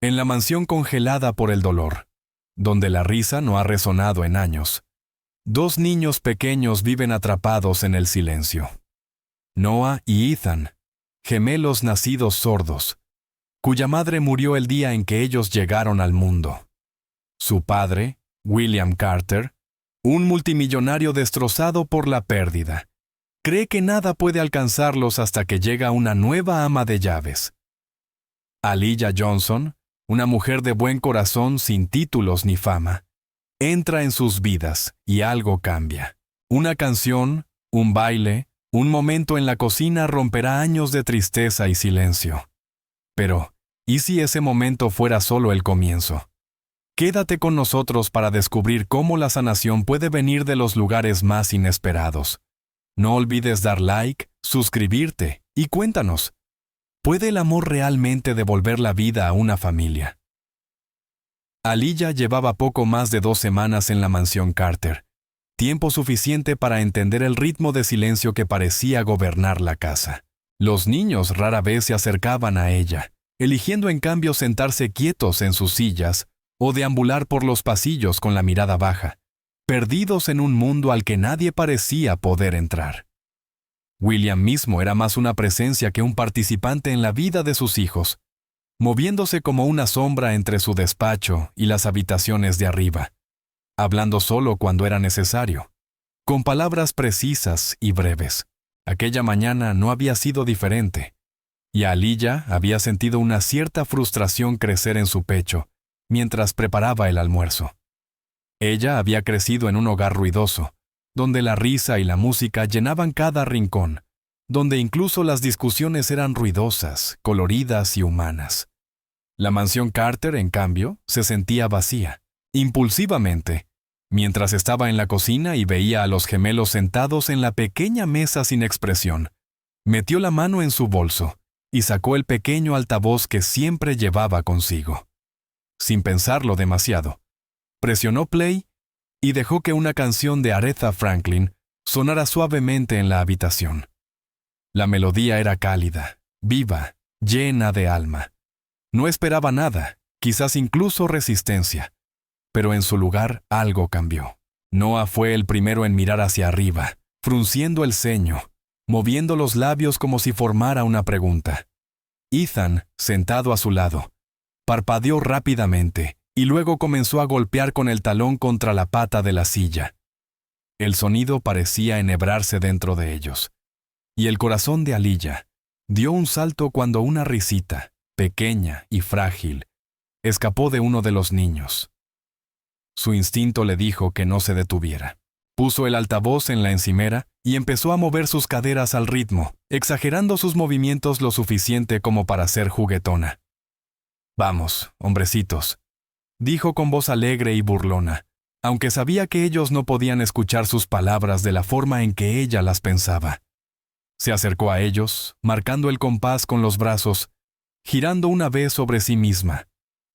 En la mansión congelada por el dolor, donde la risa no ha resonado en años, dos niños pequeños viven atrapados en el silencio. Noah y Ethan, gemelos nacidos sordos, cuya madre murió el día en que ellos llegaron al mundo. Su padre, William Carter, un multimillonario destrozado por la pérdida, cree que nada puede alcanzarlos hasta que llega una nueva ama de llaves. Aaliyah Johnson, una mujer de buen corazón sin títulos ni fama, entra en sus vidas y algo cambia. Una canción, un baile, un momento en la cocina romperá años de tristeza y silencio. Pero, ¿y si ese momento fuera solo el comienzo? Quédate con nosotros para descubrir cómo la sanación puede venir de los lugares más inesperados. No olvides dar like, suscribirte y cuéntanos, ¿puede el amor realmente devolver la vida a una familia? Aaliyah llevaba poco más de 2 semanas en la mansión Carter, tiempo suficiente para entender el ritmo de silencio que parecía gobernar la casa. Los niños rara vez se acercaban a ella, eligiendo en cambio sentarse quietos en sus sillas o deambular por los pasillos con la mirada baja, perdidos en un mundo al que nadie parecía poder entrar. William mismo era más una presencia que un participante en la vida de sus hijos, moviéndose como una sombra entre su despacho y las habitaciones de arriba, hablando solo cuando era necesario, con palabras precisas y breves. Aquella mañana no había sido diferente, y Aaliyah había sentido una cierta frustración crecer en su pecho mientras preparaba el almuerzo. Ella había crecido en un hogar ruidoso, donde la risa y la música llenaban cada rincón, donde incluso las discusiones eran ruidosas, coloridas y humanas. La mansión Carter, en cambio, se sentía vacía, impulsivamente, mientras estaba en la cocina y veía a los gemelos sentados en la pequeña mesa sin expresión. Metió la mano en su bolso y sacó el pequeño altavoz que siempre llevaba consigo. Sin pensarlo demasiado, presionó play y dejó que una canción de Aretha Franklin sonara suavemente en la habitación. La melodía era cálida, viva, llena de alma. No esperaba nada, quizás incluso resistencia, pero en su lugar algo cambió. Noah fue el primero en mirar hacia arriba, frunciendo el ceño, moviendo los labios como si formara una pregunta. Ethan, sentado a su lado, parpadeó rápidamente y luego comenzó a golpear con el talón contra la pata de la silla. El sonido parecía enhebrarse dentro de ellos, y el corazón de Aaliyah dio un salto cuando una risita, pequeña y frágil, escapó de uno de los niños. Su instinto le dijo que no se detuviera. Puso el altavoz en la encimera y empezó a mover sus caderas al ritmo, exagerando sus movimientos lo suficiente como para ser juguetona. «Vamos, hombrecitos», dijo con voz alegre y burlona, aunque sabía que ellos no podían escuchar sus palabras de la forma en que ella las pensaba. Se acercó a ellos, marcando el compás con los brazos, girando una vez sobre sí misma.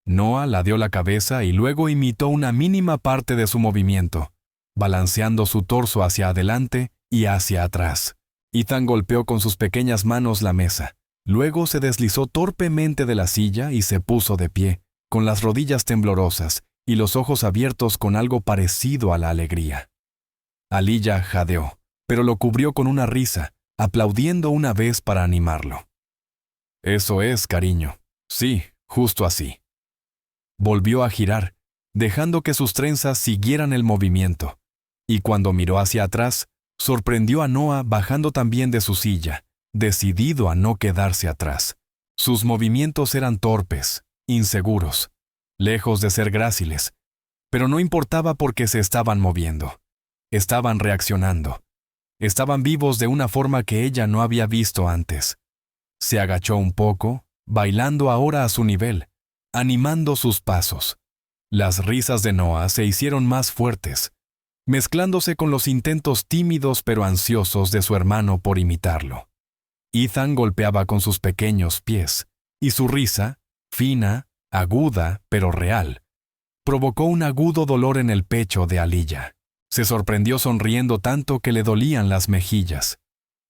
Noah ladeó la cabeza y luego imitó una mínima parte de su movimiento, balanceando su torso hacia adelante y hacia atrás. Ethan golpeó con sus pequeñas manos la mesa. Luego se deslizó torpemente de la silla y se puso de pie, con las rodillas temblorosas y los ojos abiertos con algo parecido a la alegría. Aaliyah jadeó, pero lo cubrió con una risa, aplaudiendo una vez para animarlo. «Eso es, cariño. Sí, justo así». Volvió a girar, dejando que sus trenzas siguieran el movimiento, y cuando miró hacia atrás, sorprendió a Noah bajando también de su silla, decidido a no quedarse atrás. Sus movimientos eran torpes, inseguros, lejos de ser gráciles, pero no importaba porque se estaban moviendo. Estaban reaccionando. Estaban vivos de una forma que ella no había visto antes. Se agachó un poco, bailando ahora a su nivel, animando sus pasos. Las risas de Noah se hicieron más fuertes, mezclándose con los intentos tímidos pero ansiosos de su hermano por imitarlo. Ethan golpeaba con sus pequeños pies, y su risa, fina, aguda pero real, provocó un agudo dolor en el pecho de Aaliyah. Se sorprendió sonriendo tanto que le dolían las mejillas.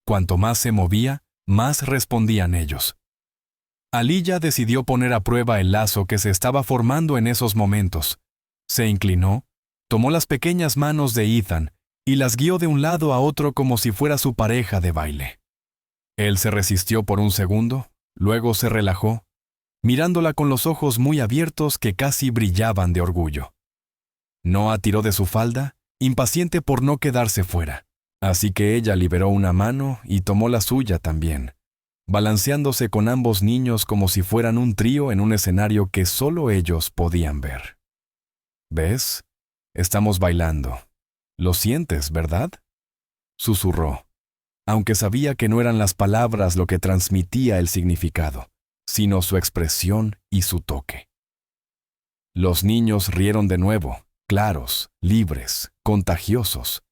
Cuanto más se movía, más respondían ellos. Aliyah decidió poner a prueba el lazo que se estaba formando en esos momentos. Se inclinó, tomó las pequeñas manos de Ethan y las guió de un lado a otro como si fuera su pareja de baile. Él se resistió por un segundo, luego se relajó, mirándola con los ojos muy abiertos que casi brillaban de orgullo. Noah tiró de su falda, impaciente por no quedarse fuera, así que ella liberó una mano y tomó la suya también, balanceándose con ambos niños como si fueran un trío en un escenario que solo ellos podían ver. ¿Ves? Estamos bailando. ¿Lo sientes, verdad? Susurró, aunque sabía que no eran las palabras lo que transmitía el significado, sino su expresión y su toque. Los niños rieron de nuevo, claros, libres, contagiosos.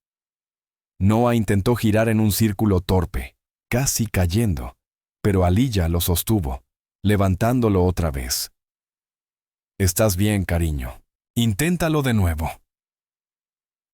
Noah intentó girar en un círculo torpe, casi cayendo, pero Aliyah lo sostuvo, levantándolo otra vez. «Estás bien, cariño. Inténtalo de nuevo».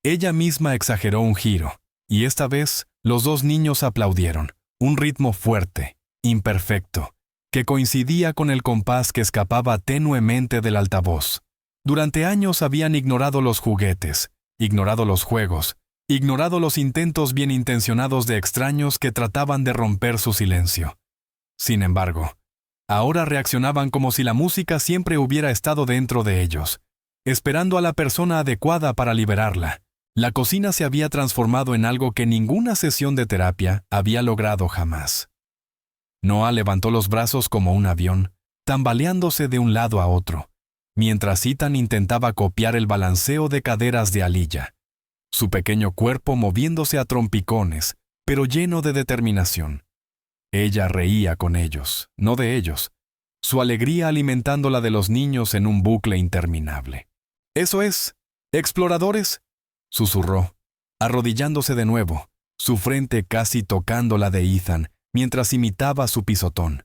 Ella misma exageró un giro, y esta vez los dos niños aplaudieron, un ritmo fuerte, imperfecto, que coincidía con el compás que escapaba tenuemente del altavoz. Durante años habían ignorado los juguetes, ignorado los juegos, ignorado los intentos bien intencionados de extraños que trataban de romper su silencio. Sin embargo, ahora reaccionaban como si la música siempre hubiera estado dentro de ellos, esperando a la persona adecuada para liberarla. La cocina se había transformado en algo que ninguna sesión de terapia había logrado jamás. Noah levantó los brazos como un avión, tambaleándose de un lado a otro, mientras Ethan intentaba copiar el balanceo de caderas de Aliyah, su pequeño cuerpo moviéndose a trompicones, pero lleno de determinación. Ella reía con ellos, no de ellos, su alegría alimentando la de los niños en un bucle interminable. «Eso es, exploradores», susurró, arrodillándose de nuevo, su frente casi tocando la de Ethan, mientras imitaba su pisotón.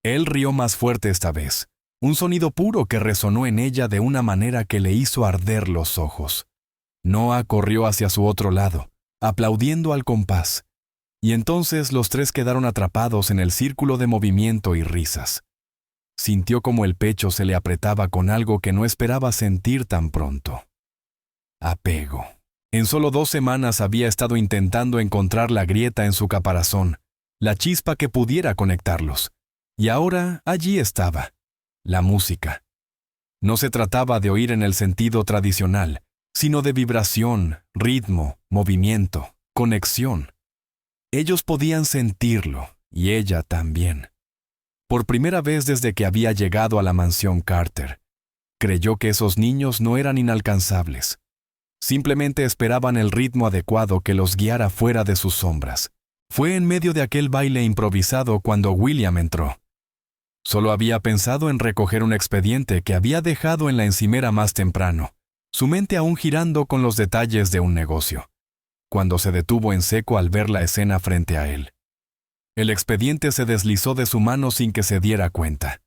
Él rió más fuerte esta vez, un sonido puro que resonó en ella de una manera que le hizo arder los ojos. Noah corrió hacia su otro lado, aplaudiendo al compás, y entonces los tres quedaron atrapados en el círculo de movimiento y risas. Sintió como el pecho se le apretaba con algo que no esperaba sentir tan pronto. Apego. En solo 2 semanas había estado intentando encontrar la grieta en su caparazón, la chispa que pudiera conectarlos. Y ahora allí estaba, la música. No se trataba de oír en el sentido tradicional, sino de vibración, ritmo, movimiento, conexión. Ellos podían sentirlo, y ella también. Por primera vez desde que había llegado a la mansión Carter, creyó que esos niños no eran inalcanzables. Simplemente esperaban el ritmo adecuado que los guiara fuera de sus sombras. Fue en medio de aquel baile improvisado cuando William entró. Solo había pensado en recoger un expediente que había dejado en la encimera más temprano, su mente aún girando con los detalles de un negocio, cuando se detuvo en seco al ver la escena frente a él. El expediente se deslizó de su mano sin que se diera cuenta.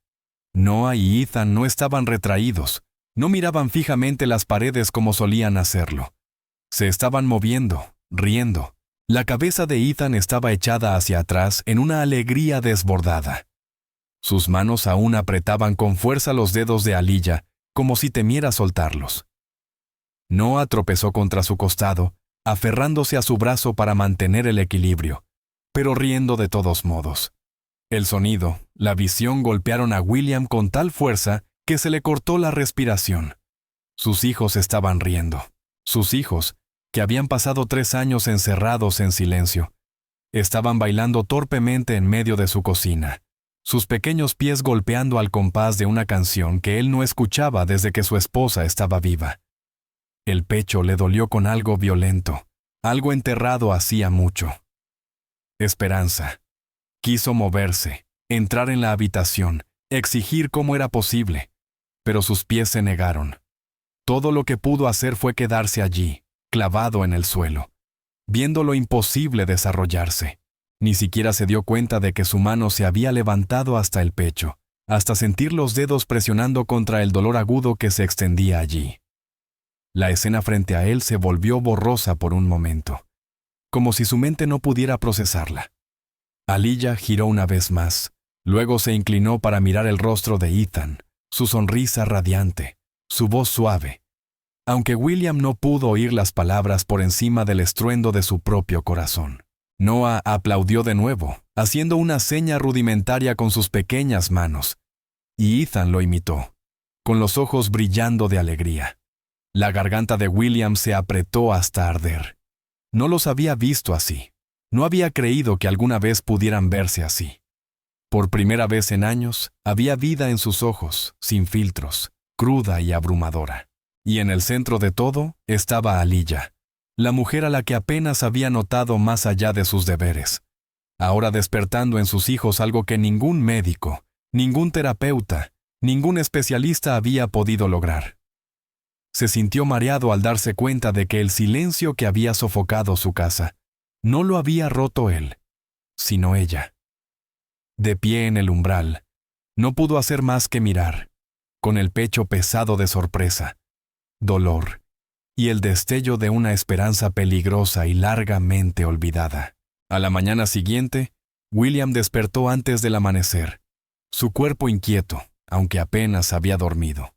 Noah y Ethan no estaban retraídos, no miraban fijamente las paredes como solían hacerlo. Se estaban moviendo, riendo. La cabeza de Ethan estaba echada hacia atrás en una alegría desbordada. Sus manos aún apretaban con fuerza los dedos de Aliyah, como si temiera soltarlos. Noah tropezó contra su costado, aferrándose a su brazo para mantener el equilibrio, pero riendo de todos modos. El sonido, la visión golpearon a William con tal fuerza que se le cortó la respiración. Sus hijos estaban riendo. Sus hijos, que habían pasado 3 años encerrados en silencio, estaban bailando torpemente en medio de su cocina, sus pequeños pies golpeando al compás de una canción que él no escuchaba desde que su esposa estaba viva. El pecho le dolió con algo violento, algo enterrado hacía mucho. Esperanza. Quiso moverse, entrar en la habitación, exigir cómo era posible, pero sus pies se negaron. Todo lo que pudo hacer fue quedarse allí, clavado en el suelo, viendo lo imposible desarrollarse. Ni siquiera se dio cuenta de que su mano se había levantado hasta el pecho, hasta sentir los dedos presionando contra el dolor agudo que se extendía allí. La escena frente a él se volvió borrosa por un momento, como si su mente no pudiera procesarla. Aliyah giró una vez más, Luego se inclinó para mirar el rostro de Ethan, su sonrisa radiante, su voz suave, aunque William no pudo oír las palabras por encima del estruendo de su propio corazón. Noah aplaudió de nuevo, haciendo una seña rudimentaria con sus pequeñas manos, y Ethan lo imitó, con los ojos brillando de alegría. La garganta de William se apretó hasta arder. No los había visto así. No había creído que alguna vez pudieran verse así. Por primera vez en años, había vida en sus ojos, sin filtros, cruda y abrumadora. Y en el centro de todo estaba Aliyah, la mujer a la que apenas había notado más allá de sus deberes, ahora despertando en sus hijos algo que ningún médico, ningún terapeuta, ningún especialista había podido lograr. Se sintió mareado al darse cuenta de que el silencio que había sofocado su casa no lo había roto él, sino ella. De pie en el umbral, no pudo hacer más que mirar, con el pecho pesado de sorpresa, dolor y el destello de una esperanza peligrosa y largamente olvidada. A la mañana siguiente, William despertó antes del amanecer, su cuerpo inquieto, aunque apenas había dormido.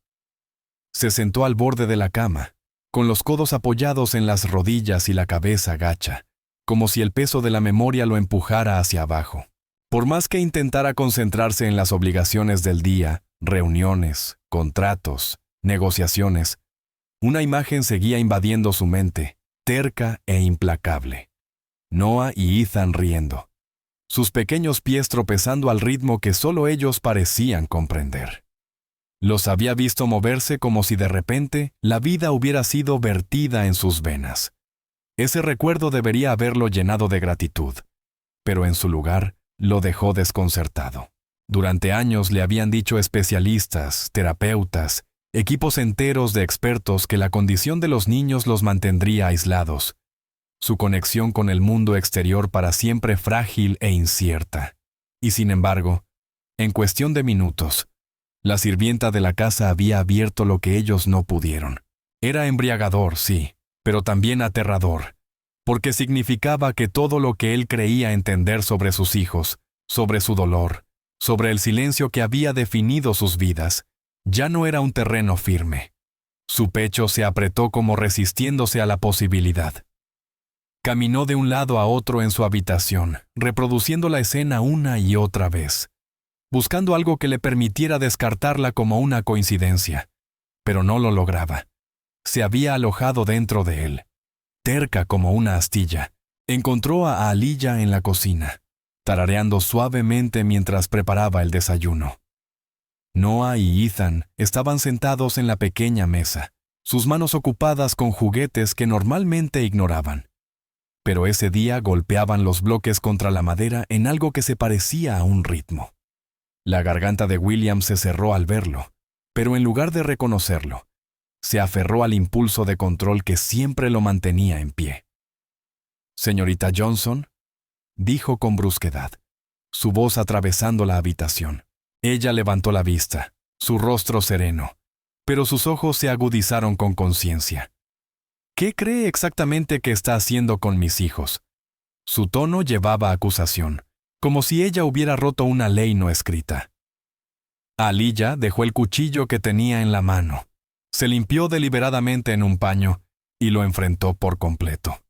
Se sentó al borde de la cama, con los codos apoyados en las rodillas y la cabeza gacha, como si el peso de la memoria lo empujara hacia abajo. Por más que intentara concentrarse en las obligaciones del día, reuniones, contratos, negociaciones, una imagen seguía invadiendo su mente, terca e implacable. Noah y Ethan riendo, sus pequeños pies tropezando al ritmo que solo ellos parecían comprender. Los había visto moverse como si de repente la vida hubiera sido vertida en sus venas. Ese recuerdo debería haberlo llenado de gratitud, pero en su lugar lo dejó desconcertado. Durante años le habían dicho especialistas, terapeutas, equipos enteros de expertos que la condición de los niños los mantendría aislados, su conexión con el mundo exterior para siempre frágil e incierta. Y sin embargo, en cuestión de minutos, la sirvienta de la casa había abierto lo que ellos no pudieron. Era embriagador, sí, pero también aterrador, porque significaba que todo lo que él creía entender sobre sus hijos, sobre su dolor, sobre el silencio que había definido sus vidas, ya no era un terreno firme. Su pecho se apretó como resistiéndose a la posibilidad. Caminó de un lado a otro en su habitación, reproduciendo la escena una y otra vez, buscando algo que le permitiera descartarla como una coincidencia, pero no lo lograba. Se había alojado dentro de él, terca como una astilla. Encontró a Aliyah en la cocina, tarareando suavemente mientras preparaba el desayuno. Noah y Ethan estaban sentados en la pequeña mesa, sus manos ocupadas con juguetes que normalmente ignoraban. Pero ese día golpeaban los bloques contra la madera en algo que se parecía a un ritmo. La garganta de William se cerró al verlo, pero en lugar de reconocerlo, se aferró al impulso de control que siempre lo mantenía en pie. «Señorita Johnson», dijo con brusquedad, su voz atravesando la habitación. Ella levantó la vista, su rostro sereno, pero sus ojos se agudizaron con conciencia. «¿Qué cree exactamente que está haciendo con mis hijos?». Su tono llevaba acusación, como si ella hubiera roto una ley no escrita. Aliyah dejó el cuchillo que tenía en la mano, se limpió deliberadamente en un paño y lo enfrentó por completo.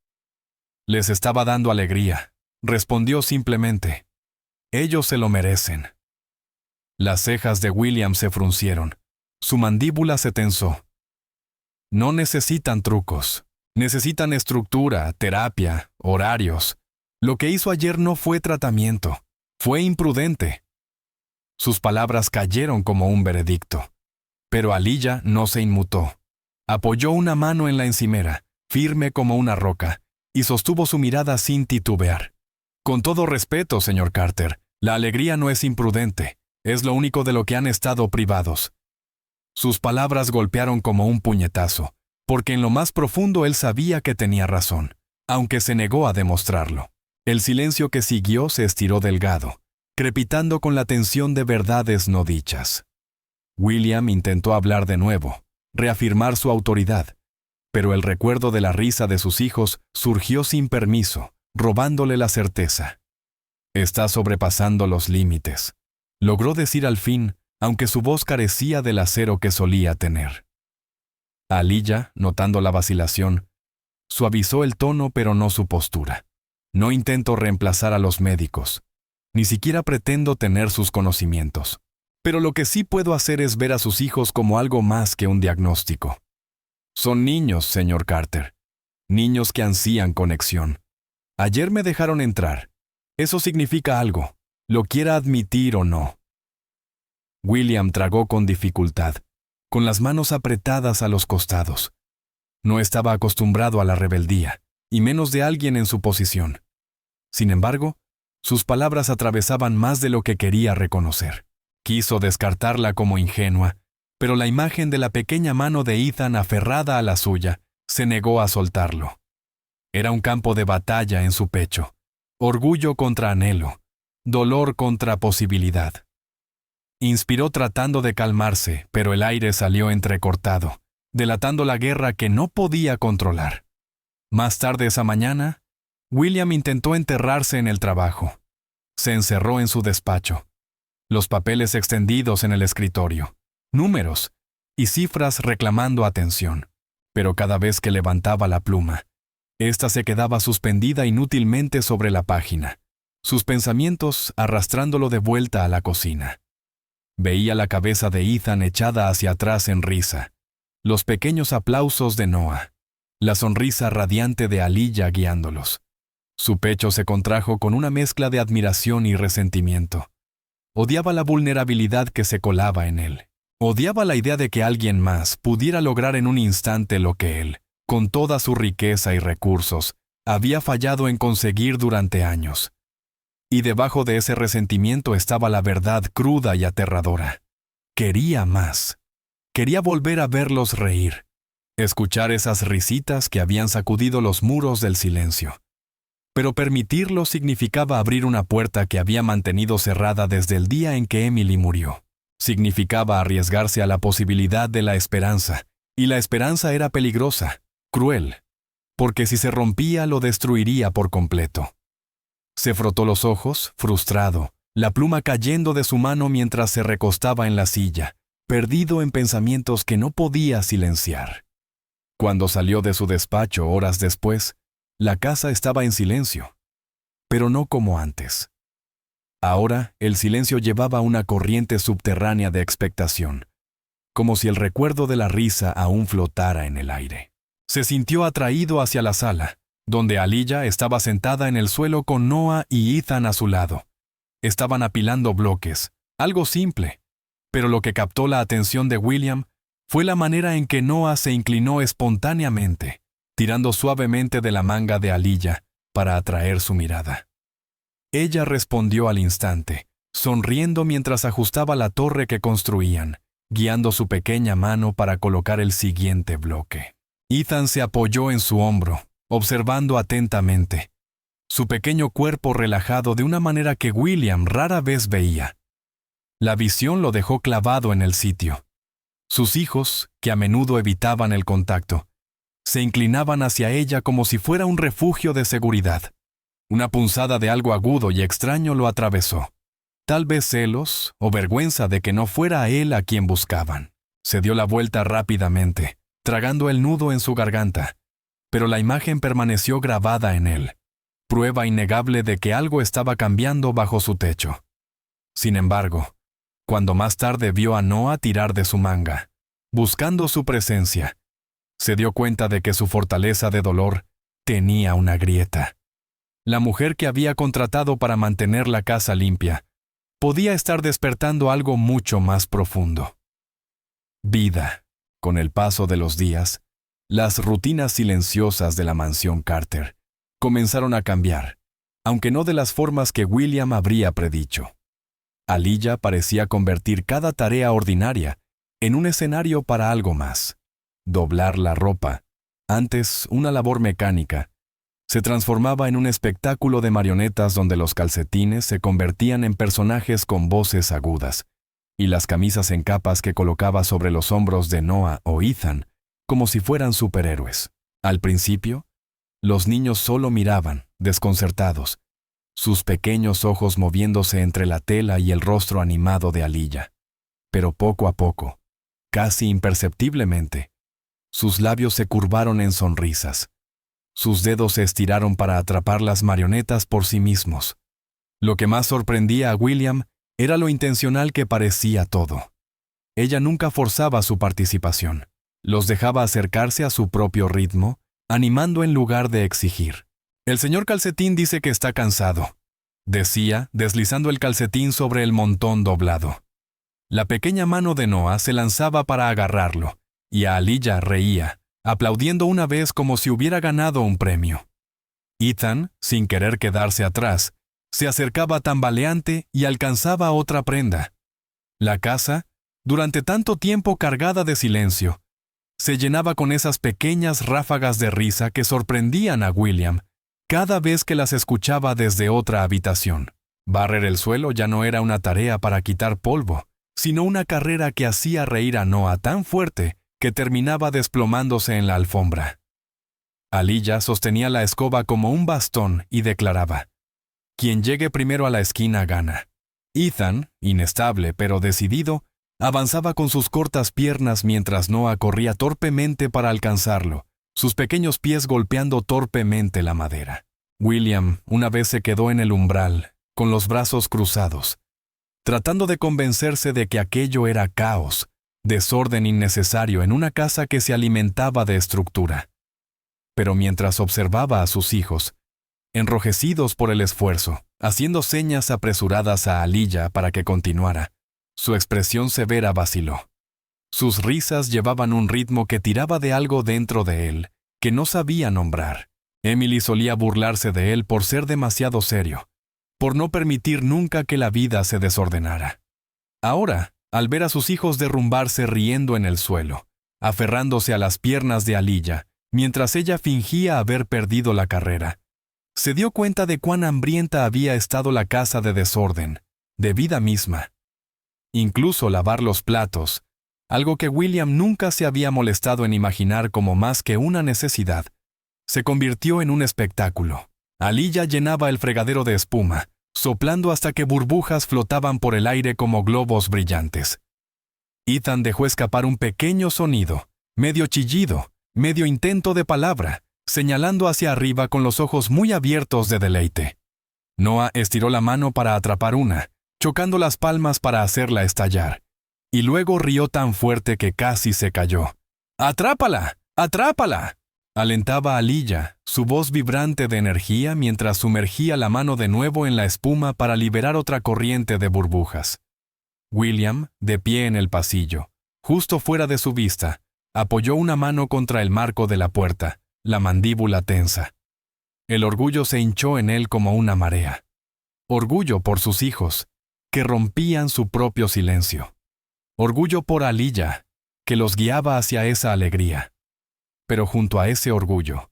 «Les estaba dando alegría», respondió simplemente. «Ellos se lo merecen». Las cejas de William se fruncieron, su mandíbula se tensó. «No necesitan trucos, necesitan estructura, terapia, horarios. Lo que hizo ayer no fue tratamiento, fue imprudente». Sus palabras cayeron como un veredicto. Pero Aliyah no se inmutó. Apoyó una mano en la encimera, firme como una roca, y sostuvo su mirada sin titubear. «Con todo respeto, señor Carter, la alegría no es imprudente, es lo único de lo que han estado privados». Sus palabras golpearon como un puñetazo, porque en lo más profundo él sabía que tenía razón, aunque se negó a demostrarlo. El silencio que siguió se estiró delgado, crepitando con la tensión de verdades no dichas. William intentó hablar de nuevo, reafirmar su autoridad, pero el recuerdo de la risa de sus hijos surgió sin permiso, robándole la certeza. «Está sobrepasando los límites», Logró decir al fin, aunque su voz carecía del acero que solía tener. Aliyah, notando la vacilación, suavizó el tono pero no su postura. No intento reemplazar a los médicos. Ni siquiera pretendo tener sus conocimientos. Pero lo que sí puedo hacer es ver a sus hijos como algo más que un diagnóstico. Son niños, señor Carter. Niños que ansían conexión. Ayer me dejaron entrar. Eso significa algo, lo quiera admitir o no. William tragó con dificultad, con las manos apretadas a los costados. No estaba acostumbrado a la rebeldía, y menos de alguien en su posición. Sin embargo, sus palabras atravesaban más de lo que quería reconocer. Quiso descartarla como ingenua, pero la imagen de la pequeña mano de Ethan aferrada a la suya se negó a soltarlo. Era un campo de batalla en su pecho, orgullo contra anhelo, dolor contra posibilidad. Inspiró tratando de calmarse, pero el aire salió entrecortado, delatando la guerra que no podía controlar. Más tarde esa mañana, William intentó enterrarse en el trabajo. Se encerró en su despacho. Los papeles extendidos en el escritorio, números y cifras reclamando atención. Pero cada vez que levantaba la pluma, ésta se quedaba suspendida inútilmente sobre la página, sus pensamientos arrastrándolo de vuelta a la cocina. Veía la cabeza de Ethan echada hacia atrás en risa, los pequeños aplausos de Noah, la sonrisa radiante de Aliyah guiándolos. Su pecho se contrajo con una mezcla de admiración y resentimiento. Odiaba la vulnerabilidad que se colaba en él. Odiaba la idea de que alguien más pudiera lograr en un instante lo que él, con toda su riqueza y recursos, había fallado en conseguir durante años. Y debajo de ese resentimiento estaba la verdad cruda y aterradora. Quería más. Quería volver a verlos reír, escuchar esas risitas que habían sacudido los muros del silencio. Pero permitirlo significaba abrir una puerta que había mantenido cerrada desde el día en que Emily murió. Significaba arriesgarse a la posibilidad de la esperanza, y la esperanza era peligrosa, cruel, porque si se rompía lo destruiría por completo. Se frotó los ojos, frustrado, la pluma cayendo de su mano mientras se recostaba en la silla, perdido en pensamientos que no podía silenciar. Cuando salió de su despacho horas después, la casa estaba en silencio, pero no como antes. Ahora, el silencio llevaba una corriente subterránea de expectación, como si el recuerdo de la risa aún flotara en el aire. Se sintió atraído hacia la sala, donde Aliyah estaba sentada en el suelo con Noah y Ethan a su lado. Estaban apilando bloques, algo simple, pero lo que captó la atención de William fue la manera en que Noah se inclinó espontáneamente, tirando suavemente de la manga de Aliyah para atraer su mirada. Ella respondió al instante, sonriendo mientras ajustaba la torre que construían, guiando su pequeña mano para colocar el siguiente bloque. Ethan se apoyó en su hombro, observando atentamente, su pequeño cuerpo relajado de una manera que William rara vez veía. La visión lo dejó clavado en el sitio. Sus hijos, que a menudo evitaban el contacto, se inclinaban hacia ella como si fuera un refugio de seguridad. Una punzada de algo agudo y extraño lo atravesó. Tal vez celos o vergüenza de que no fuera a él a quien buscaban. Se dio la vuelta rápidamente, tragando el nudo en su garganta, pero la imagen permaneció grabada en él, prueba innegable de que algo estaba cambiando bajo su techo. Sin embargo, cuando más tarde vio a Noah tirar de su manga, buscando su presencia, se dio cuenta de que su fortaleza de dolor tenía una grieta. La mujer que había contratado para mantener la casa limpia podía estar despertando algo mucho más profundo. Vida. Con el paso de los días, las rutinas silenciosas de la mansión Carter comenzaron a cambiar, aunque no de las formas que William habría predicho. Aliyah parecía convertir cada tarea ordinaria en un escenario para algo más. Doblar la ropa, antes una labor mecánica, se transformaba en un espectáculo de marionetas donde los calcetines se convertían en personajes con voces agudas, y las camisas en capas que colocaba sobre los hombros de Noah o Ethan, como si fueran superhéroes. Al principio, los niños solo miraban, desconcertados, sus pequeños ojos moviéndose entre la tela y el rostro animado de Aliyah. Pero poco a poco, casi imperceptiblemente, sus labios se curvaron en sonrisas. Sus dedos se estiraron para atrapar las marionetas por sí mismos. Lo que más sorprendía a William era lo intencional que parecía todo. Ella nunca forzaba su participación. Los dejaba acercarse a su propio ritmo, animando en lugar de exigir. «El señor Calcetín dice que está cansado», decía, deslizando el calcetín sobre el montón doblado. La pequeña mano de Noah se lanzaba para agarrarlo, y Aliyah reía, aplaudiendo una vez como si hubiera ganado un premio. Ethan, sin querer quedarse atrás, se acercaba tambaleante y alcanzaba otra prenda. La casa, durante tanto tiempo cargada de silencio, se llenaba con esas pequeñas ráfagas de risa que sorprendían a William cada vez que las escuchaba desde otra habitación. Barrer el suelo ya no era una tarea para quitar polvo, sino una carrera que hacía reír a Noah tan fuerte que terminaba desplomándose en la alfombra. Aliyah sostenía la escoba como un bastón y declaraba: «Quien llegue primero a la esquina gana». Ethan, inestable pero decidido, avanzaba con sus cortas piernas mientras Noah corría torpemente para alcanzarlo, sus pequeños pies golpeando torpemente la madera. William una vez se quedó en el umbral, con los brazos cruzados, tratando de convencerse de que aquello era caos, desorden innecesario en una casa que se alimentaba de estructura. Pero mientras observaba a sus hijos, enrojecidos por el esfuerzo, haciendo señas apresuradas a Aliyah para que continuara, su expresión severa vaciló. Sus risas llevaban un ritmo que tiraba de algo dentro de él, que no sabía nombrar. Emily solía burlarse de él por ser demasiado serio, por no permitir nunca que la vida se desordenara. Ahora, al ver a sus hijos derrumbarse riendo en el suelo, aferrándose a las piernas de Aliyah, mientras ella fingía haber perdido la carrera, se dio cuenta de cuán hambrienta había estado la casa de desorden, de vida misma. Incluso lavar los platos, algo que William nunca se había molestado en imaginar como más que una necesidad, se convirtió en un espectáculo. Aliyah llenaba el fregadero de espuma, soplando hasta que burbujas flotaban por el aire como globos brillantes. Ethan dejó escapar un pequeño sonido, medio chillido, medio intento de palabra, señalando hacia arriba con los ojos muy abiertos de deleite. Noah estiró la mano para atrapar una, chocando las palmas para hacerla estallar, y luego rió tan fuerte que casi se cayó. «¡Atrápala! ¡Atrápala!», alentaba a Aliyah, su voz vibrante de energía mientras sumergía la mano de nuevo en la espuma para liberar otra corriente de burbujas. William, de pie en el pasillo, justo fuera de su vista, apoyó una mano contra el marco de la puerta, la mandíbula tensa. El orgullo se hinchó en él como una marea. Orgullo por sus hijos, que rompían su propio silencio. Orgullo por Aliyah, que los guiaba hacia esa alegría. Pero junto a ese orgullo,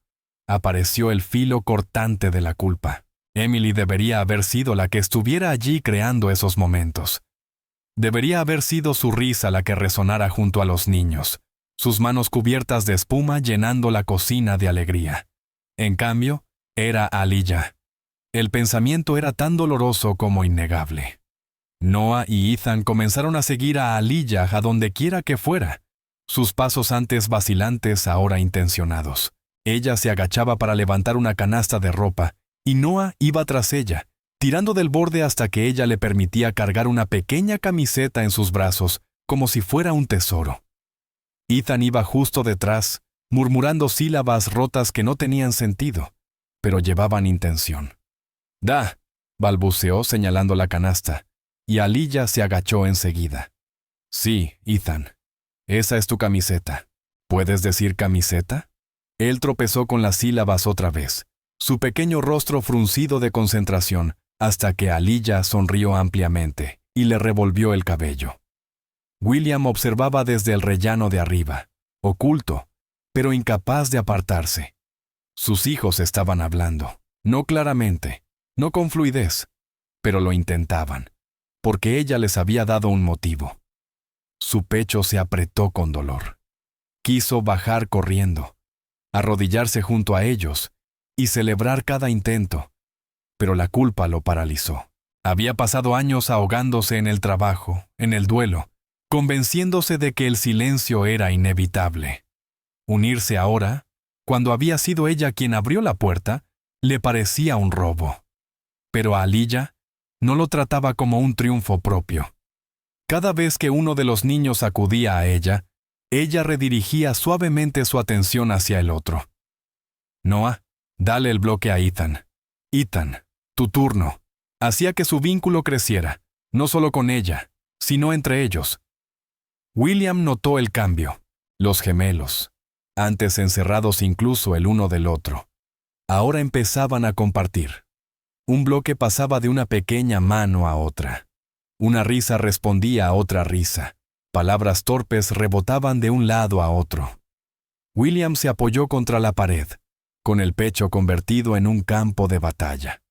apareció el filo cortante de la culpa. Emily debería haber sido la que estuviera allí creando esos momentos. Debería haber sido su risa la que resonara junto a los niños, sus manos cubiertas de espuma llenando la cocina de alegría. En cambio, era Aliyah. El pensamiento era tan doloroso como innegable. Noah y Ethan comenzaron a seguir a Aliyah a donde quiera que fuera, sus pasos antes vacilantes ahora intencionados. Ella se agachaba para levantar una canasta de ropa, y Noah iba tras ella, tirando del borde hasta que ella le permitía cargar una pequeña camiseta en sus brazos, como si fuera un tesoro. Ethan iba justo detrás, murmurando sílabas rotas que no tenían sentido, pero llevaban intención. «Da», balbuceó señalando la canasta, y Aliyah se agachó enseguida. «Sí, Ethan, esa es tu camiseta. ¿Puedes decir camiseta?». Él tropezó con las sílabas otra vez, su pequeño rostro fruncido de concentración, hasta que Aliyah sonrió ampliamente y le revolvió el cabello. William observaba desde el rellano de arriba, oculto, pero incapaz de apartarse. Sus hijos estaban hablando, no claramente, no con fluidez, pero lo intentaban, porque ella les había dado un motivo. Su pecho se apretó con dolor. Quiso bajar corriendo, arrodillarse junto a ellos y celebrar cada intento, pero la culpa lo paralizó. Había pasado años ahogándose en el trabajo, en el duelo, convenciéndose de que el silencio era inevitable. Unirse ahora, cuando había sido ella quien abrió la puerta, le parecía un robo. Pero a Aliyah no lo trataba como un triunfo propio. Cada vez que uno de los niños acudía a ella redirigía suavemente su atención hacia el otro. Noah, dale el bloque a Ethan. Ethan, tu turno. Hacía que su vínculo creciera, no solo con ella, sino entre ellos. William notó el cambio. Los gemelos, antes encerrados incluso el uno del otro, ahora empezaban a compartir. Un bloque pasaba de una pequeña mano a otra. Una risa respondía a otra risa. Palabras torpes rebotaban de un lado a otro. William se apoyó contra la pared, con el pecho convertido en un campo de batalla.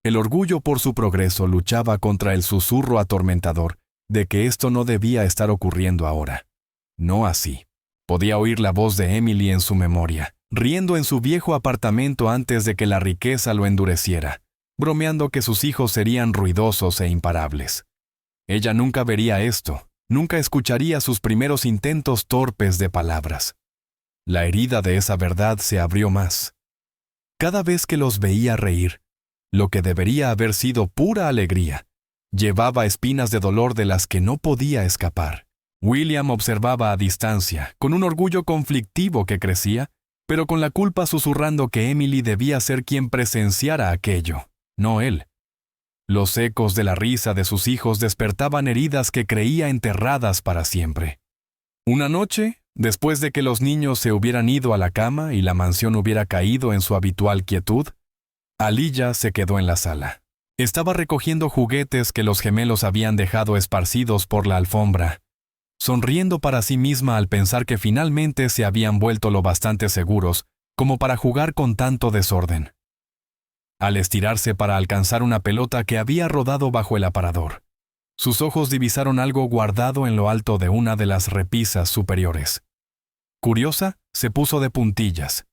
El orgullo por su progreso luchaba contra el susurro atormentador de que esto no debía estar ocurriendo ahora. No así. Podía oír la voz de Emily en su memoria, riendo en su viejo apartamento antes de que la riqueza lo endureciera, bromeando que sus hijos serían ruidosos e imparables. Ella nunca vería esto, nunca escucharía sus primeros intentos torpes de palabras. La herida de esa verdad se abrió más. Cada vez que los veía reír, lo que debería haber sido pura alegría, llevaba espinas de dolor de las que no podía escapar. William observaba a distancia, con un orgullo conflictivo que crecía, pero con la culpa susurrando que Emily debía ser quien presenciara aquello, no él. Los ecos de la risa de sus hijos despertaban heridas que creía enterradas para siempre. Una noche, después de que los niños se hubieran ido a la cama y la mansión hubiera caído en su habitual quietud, Aliyah se quedó en la sala. Estaba recogiendo juguetes que los gemelos habían dejado esparcidos por la alfombra, sonriendo para sí misma al pensar que finalmente se habían vuelto lo bastante seguros como para jugar con tanto desorden. Al estirarse para alcanzar una pelota que había rodado bajo el aparador, sus ojos divisaron algo guardado en lo alto de una de las repisas superiores. Curiosa, se puso de puntillas,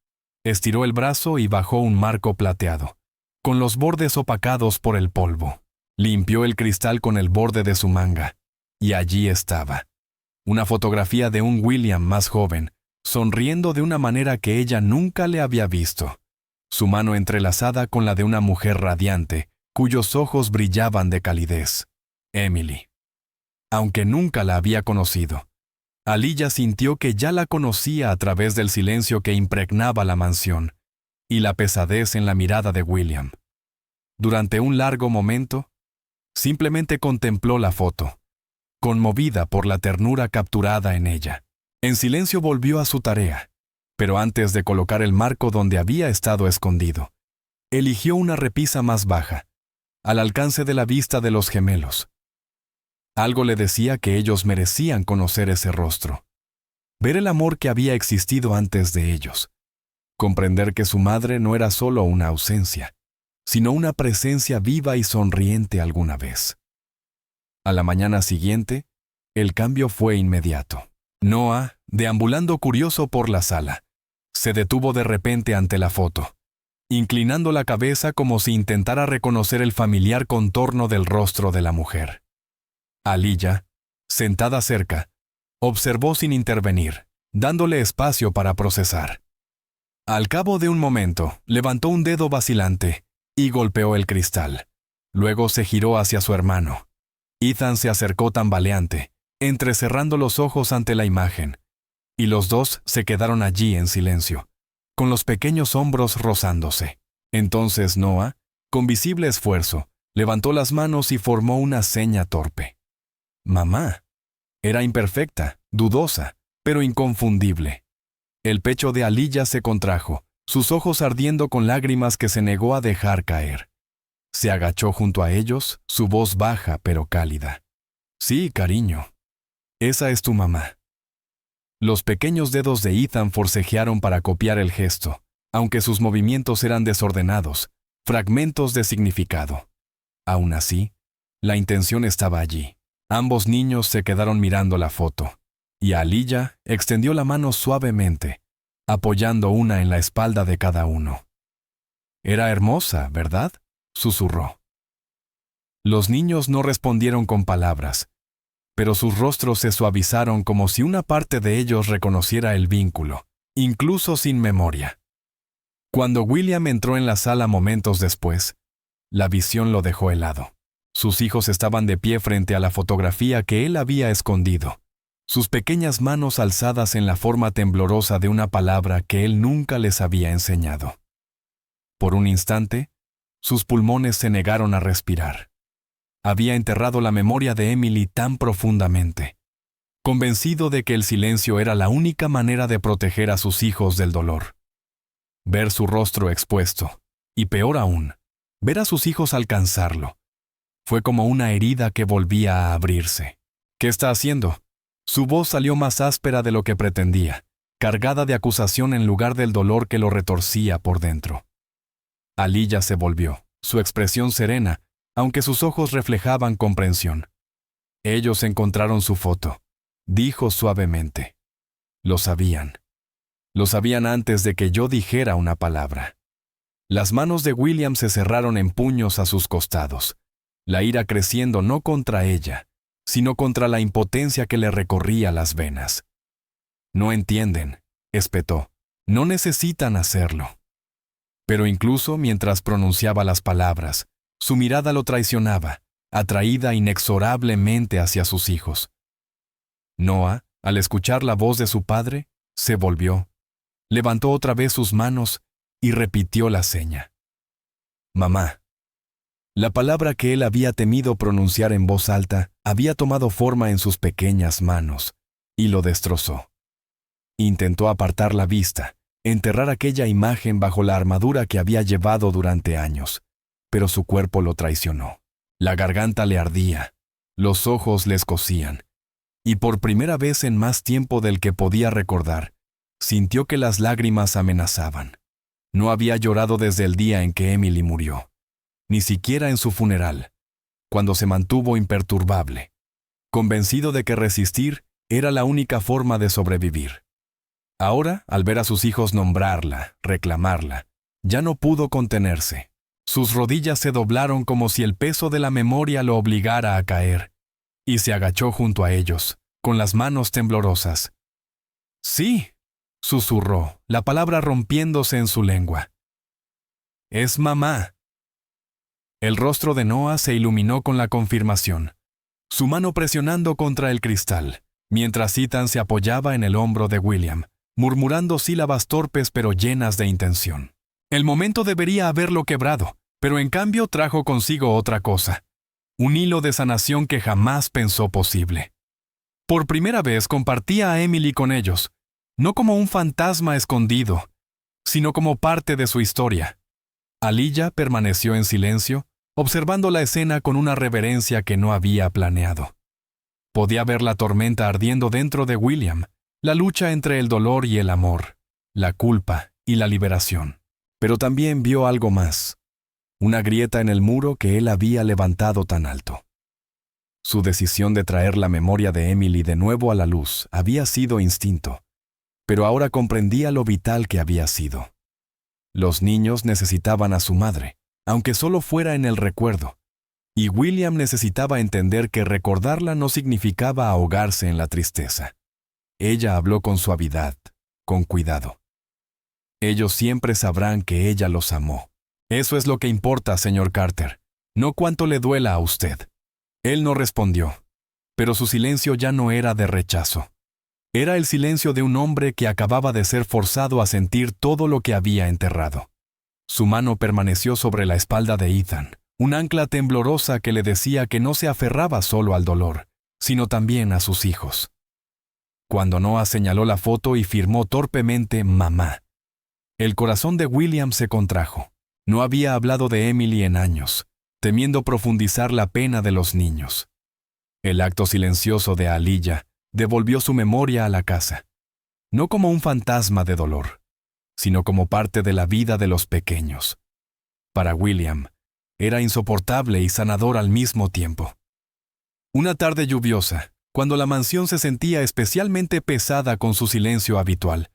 estiró el brazo y bajó un marco plateado, con los bordes opacados por el polvo. Limpió el cristal con el borde de su manga, y allí estaba. Una fotografía de un William más joven, sonriendo de una manera que ella nunca le había visto, su mano entrelazada con la de una mujer radiante, cuyos ojos brillaban de calidez. Emily. Aunque nunca la había conocido, Aliyah sintió que ya la conocía a través del silencio que impregnaba la mansión y la pesadez en la mirada de William. Durante un largo momento, simplemente contempló la foto, conmovida por la ternura capturada en ella. En silencio volvió a su tarea, pero antes de colocar el marco donde había estado escondido, eligió una repisa más baja, al alcance de la vista de los gemelos. Algo le decía que ellos merecían conocer ese rostro, ver el amor que había existido antes de ellos, comprender que su madre no era solo una ausencia, sino una presencia viva y sonriente alguna vez. A la mañana siguiente, el cambio fue inmediato. Noah, deambulando curioso por la sala, se detuvo de repente ante la foto, inclinando la cabeza como si intentara reconocer el familiar contorno del rostro de la mujer. Aliyah, sentada cerca, observó sin intervenir, dándole espacio para procesar. Al cabo de un momento, levantó un dedo vacilante y golpeó el cristal. Luego se giró hacia su hermano. Ethan se acercó tambaleante, entrecerrando los ojos ante la imagen, y los dos se quedaron allí en silencio, con los pequeños hombros rozándose. Entonces Noah, con visible esfuerzo, levantó las manos y formó una seña torpe. Mamá. Era imperfecta, dudosa, pero inconfundible. El pecho de Aliyah se contrajo, sus ojos ardiendo con lágrimas que se negó a dejar caer. Se agachó junto a ellos, su voz baja pero cálida. Sí, cariño. Esa es tu mamá. Los pequeños dedos de Ethan forcejearon para copiar el gesto, aunque sus movimientos eran desordenados, fragmentos de significado. Aún así, la intención estaba allí. Ambos niños se quedaron mirando la foto, y Aliyah extendió la mano suavemente, apoyando una en la espalda de cada uno. Era hermosa, ¿verdad? susurró. Los niños no respondieron con palabras, pero sus rostros se suavizaron como si una parte de ellos reconociera el vínculo, incluso sin memoria. Cuando William entró en la sala momentos después, la visión lo dejó helado. Sus hijos estaban de pie frente a la fotografía que él había escondido, sus pequeñas manos alzadas en la forma temblorosa de una palabra que él nunca les había enseñado. Por un instante, sus pulmones se negaron a respirar. Había enterrado la memoria de Emily tan profundamente, convencido de que el silencio era la única manera de proteger a sus hijos del dolor. Ver su rostro expuesto, y peor aún, ver a sus hijos alcanzarlo, fue como una herida que volvía a abrirse. ¿Qué está haciendo? Su voz salió más áspera de lo que pretendía, cargada de acusación en lugar del dolor que lo retorcía por dentro. Aliyah se volvió, su expresión serena, aunque sus ojos reflejaban comprensión. Ellos encontraron su foto, dijo suavemente. Lo sabían. Lo sabían antes de que yo dijera una palabra. Las manos de William se cerraron en puños a sus costados, la ira creciendo no contra ella, sino contra la impotencia que le recorría las venas. No entienden, espetó. No necesitan hacerlo. Pero incluso mientras pronunciaba las palabras, su mirada lo traicionaba, atraída inexorablemente hacia sus hijos. Noah, al escuchar la voz de su padre, se volvió, levantó otra vez sus manos y repitió la seña. Mamá. La palabra que él había temido pronunciar en voz alta había tomado forma en sus pequeñas manos y lo destrozó. Intentó apartar la vista, enterrar aquella imagen bajo la armadura que había llevado durante años, pero su cuerpo lo traicionó. La garganta le ardía, los ojos le escocían, y por primera vez en más tiempo del que podía recordar, sintió que las lágrimas amenazaban. No había llorado desde el día en que Emily murió, ni siquiera en su funeral, cuando se mantuvo imperturbable, convencido de que resistir era la única forma de sobrevivir. Ahora, al ver a sus hijos nombrarla, reclamarla, ya no pudo contenerse. Sus rodillas se doblaron como si el peso de la memoria lo obligara a caer, y se agachó junto a ellos, con las manos temblorosas. «Sí», susurró, la palabra rompiéndose en su lengua. «Es mamá». El rostro de Noah se iluminó con la confirmación, su mano presionando contra el cristal, mientras Ethan se apoyaba en el hombro de William, murmurando sílabas torpes pero llenas de intención. El momento debería haberlo quebrado, pero en cambio trajo consigo otra cosa, un hilo de sanación que jamás pensó posible. Por primera vez compartía a Emily con ellos, no como un fantasma escondido, sino como parte de su historia. Aliyah permaneció en silencio, observando la escena con una reverencia que no había planeado. Podía ver la tormenta ardiendo dentro de William, la lucha entre el dolor y el amor, la culpa y la liberación. Pero también vio algo más, una grieta en el muro que él había levantado tan alto. Su decisión de traer la memoria de Emily de nuevo a la luz había sido instinto, pero ahora comprendía lo vital que había sido. Los niños necesitaban a su madre, aunque solo fuera en el recuerdo, y William necesitaba entender que recordarla no significaba ahogarse en la tristeza. Ella habló con suavidad, con cuidado. Ellos siempre sabrán que ella los amó. Eso es lo que importa, señor Carter, no cuánto le duela a usted. Él no respondió, pero su silencio ya no era de rechazo. Era el silencio de un hombre que acababa de ser forzado a sentir todo lo que había enterrado. Su mano permaneció sobre la espalda de Ethan, un ancla temblorosa que le decía que no se aferraba solo al dolor, sino también a sus hijos. Cuando Noah señaló la foto y firmó torpemente «Mamá», el corazón de William se contrajo. No había hablado de Emily en años, temiendo profundizar la pena de los niños. El acto silencioso de Aliyah devolvió su memoria a la casa, no como un fantasma de dolor, sino como parte de la vida de los pequeños. Para William, era insoportable y sanador al mismo tiempo. Una tarde lluviosa, cuando la mansión se sentía especialmente pesada con su silencio habitual,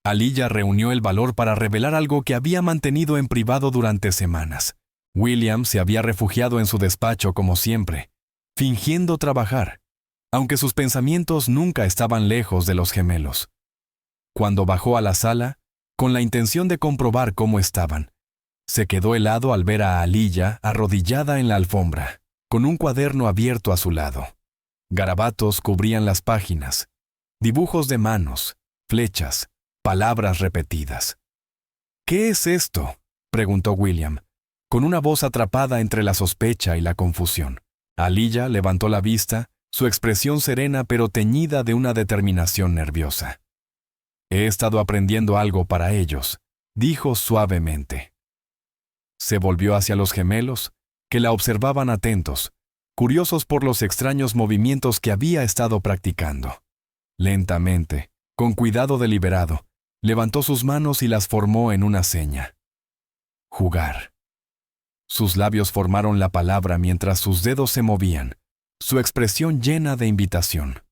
Aliyah reunió el valor para revelar algo que había mantenido en privado durante semanas. William se había refugiado en su despacho como siempre, fingiendo trabajar, aunque sus pensamientos nunca estaban lejos de los gemelos. Cuando bajó a la sala, con la intención de comprobar cómo estaban, se quedó helado al ver a Aliyah arrodillada en la alfombra, con un cuaderno abierto a su lado. Garabatos cubrían las páginas, dibujos de manos, flechas, palabras repetidas. «¿Qué es esto?», preguntó William, con una voz atrapada entre la sospecha y la confusión. Aliyah levantó la vista, su expresión serena pero teñida de una determinación nerviosa. «He estado aprendiendo algo para ellos», dijo suavemente. Se volvió hacia los gemelos, que la observaban atentos, curiosos por los extraños movimientos que había estado practicando. Lentamente, con cuidado deliberado, levantó sus manos y las formó en una seña. «Jugar». Sus labios formaron la palabra mientras sus dedos se movían, su expresión llena de invitación.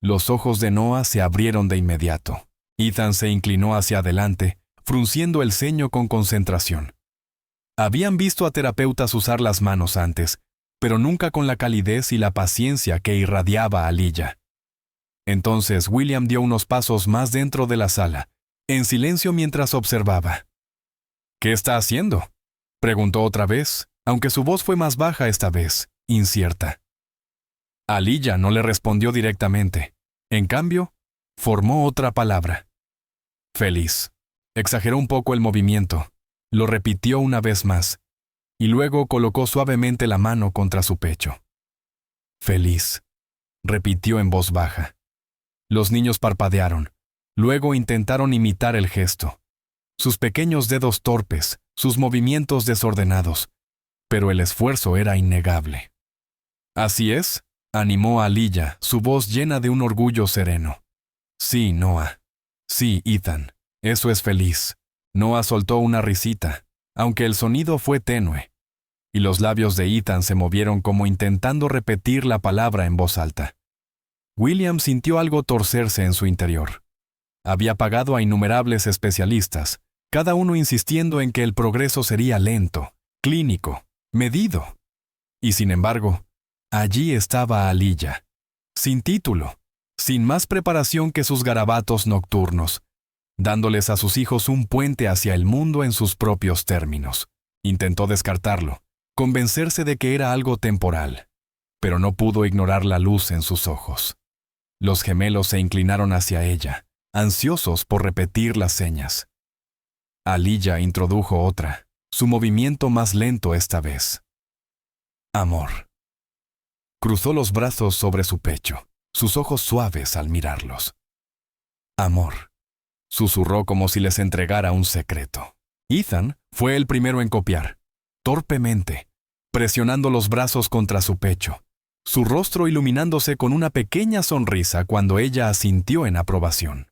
Los ojos de Noah se abrieron de inmediato. Ethan se inclinó hacia adelante, frunciendo el ceño con concentración. Habían visto a terapeutas usar las manos antes, pero nunca con la calidez y la paciencia que irradiaba Aliyah. Entonces William dio unos pasos más dentro de la sala, en silencio mientras observaba. «¿Qué está haciendo?», preguntó otra vez, aunque su voz fue más baja esta vez, incierta. Aliyah no le respondió directamente. En cambio, formó otra palabra. «Feliz». Exageró un poco el movimiento, lo repitió una vez más, y luego colocó suavemente la mano contra su pecho. «Feliz», repitió en voz baja. Los niños parpadearon, luego intentaron imitar el gesto. Sus pequeños dedos torpes, sus movimientos desordenados, pero el esfuerzo era innegable. «Así es», animó a Aliyah, su voz llena de un orgullo sereno. «Sí, Noah. Sí, Ethan. Eso es feliz». Noah soltó una risita, aunque el sonido fue tenue, y los labios de Ethan se movieron como intentando repetir la palabra en voz alta. William sintió algo torcerse en su interior. Había pagado a innumerables especialistas, cada uno insistiendo en que el progreso sería lento, clínico, medido. Y sin embargo, allí estaba Aliyah, sin título, sin más preparación que sus garabatos nocturnos, dándoles a sus hijos un puente hacia el mundo en sus propios términos. Intentó descartarlo, convencerse de que era algo temporal, pero no pudo ignorar la luz en sus ojos. Los gemelos se inclinaron hacia ella, ansiosos por repetir las señas. Aliyah introdujo otra, su movimiento más lento esta vez. «Amor». Cruzó los brazos sobre su pecho, sus ojos suaves al mirarlos. «Amor», susurró como si les entregara un secreto. Ethan fue el primero en copiar, torpemente, presionando los brazos contra su pecho, su rostro iluminándose con una pequeña sonrisa cuando ella asintió en aprobación.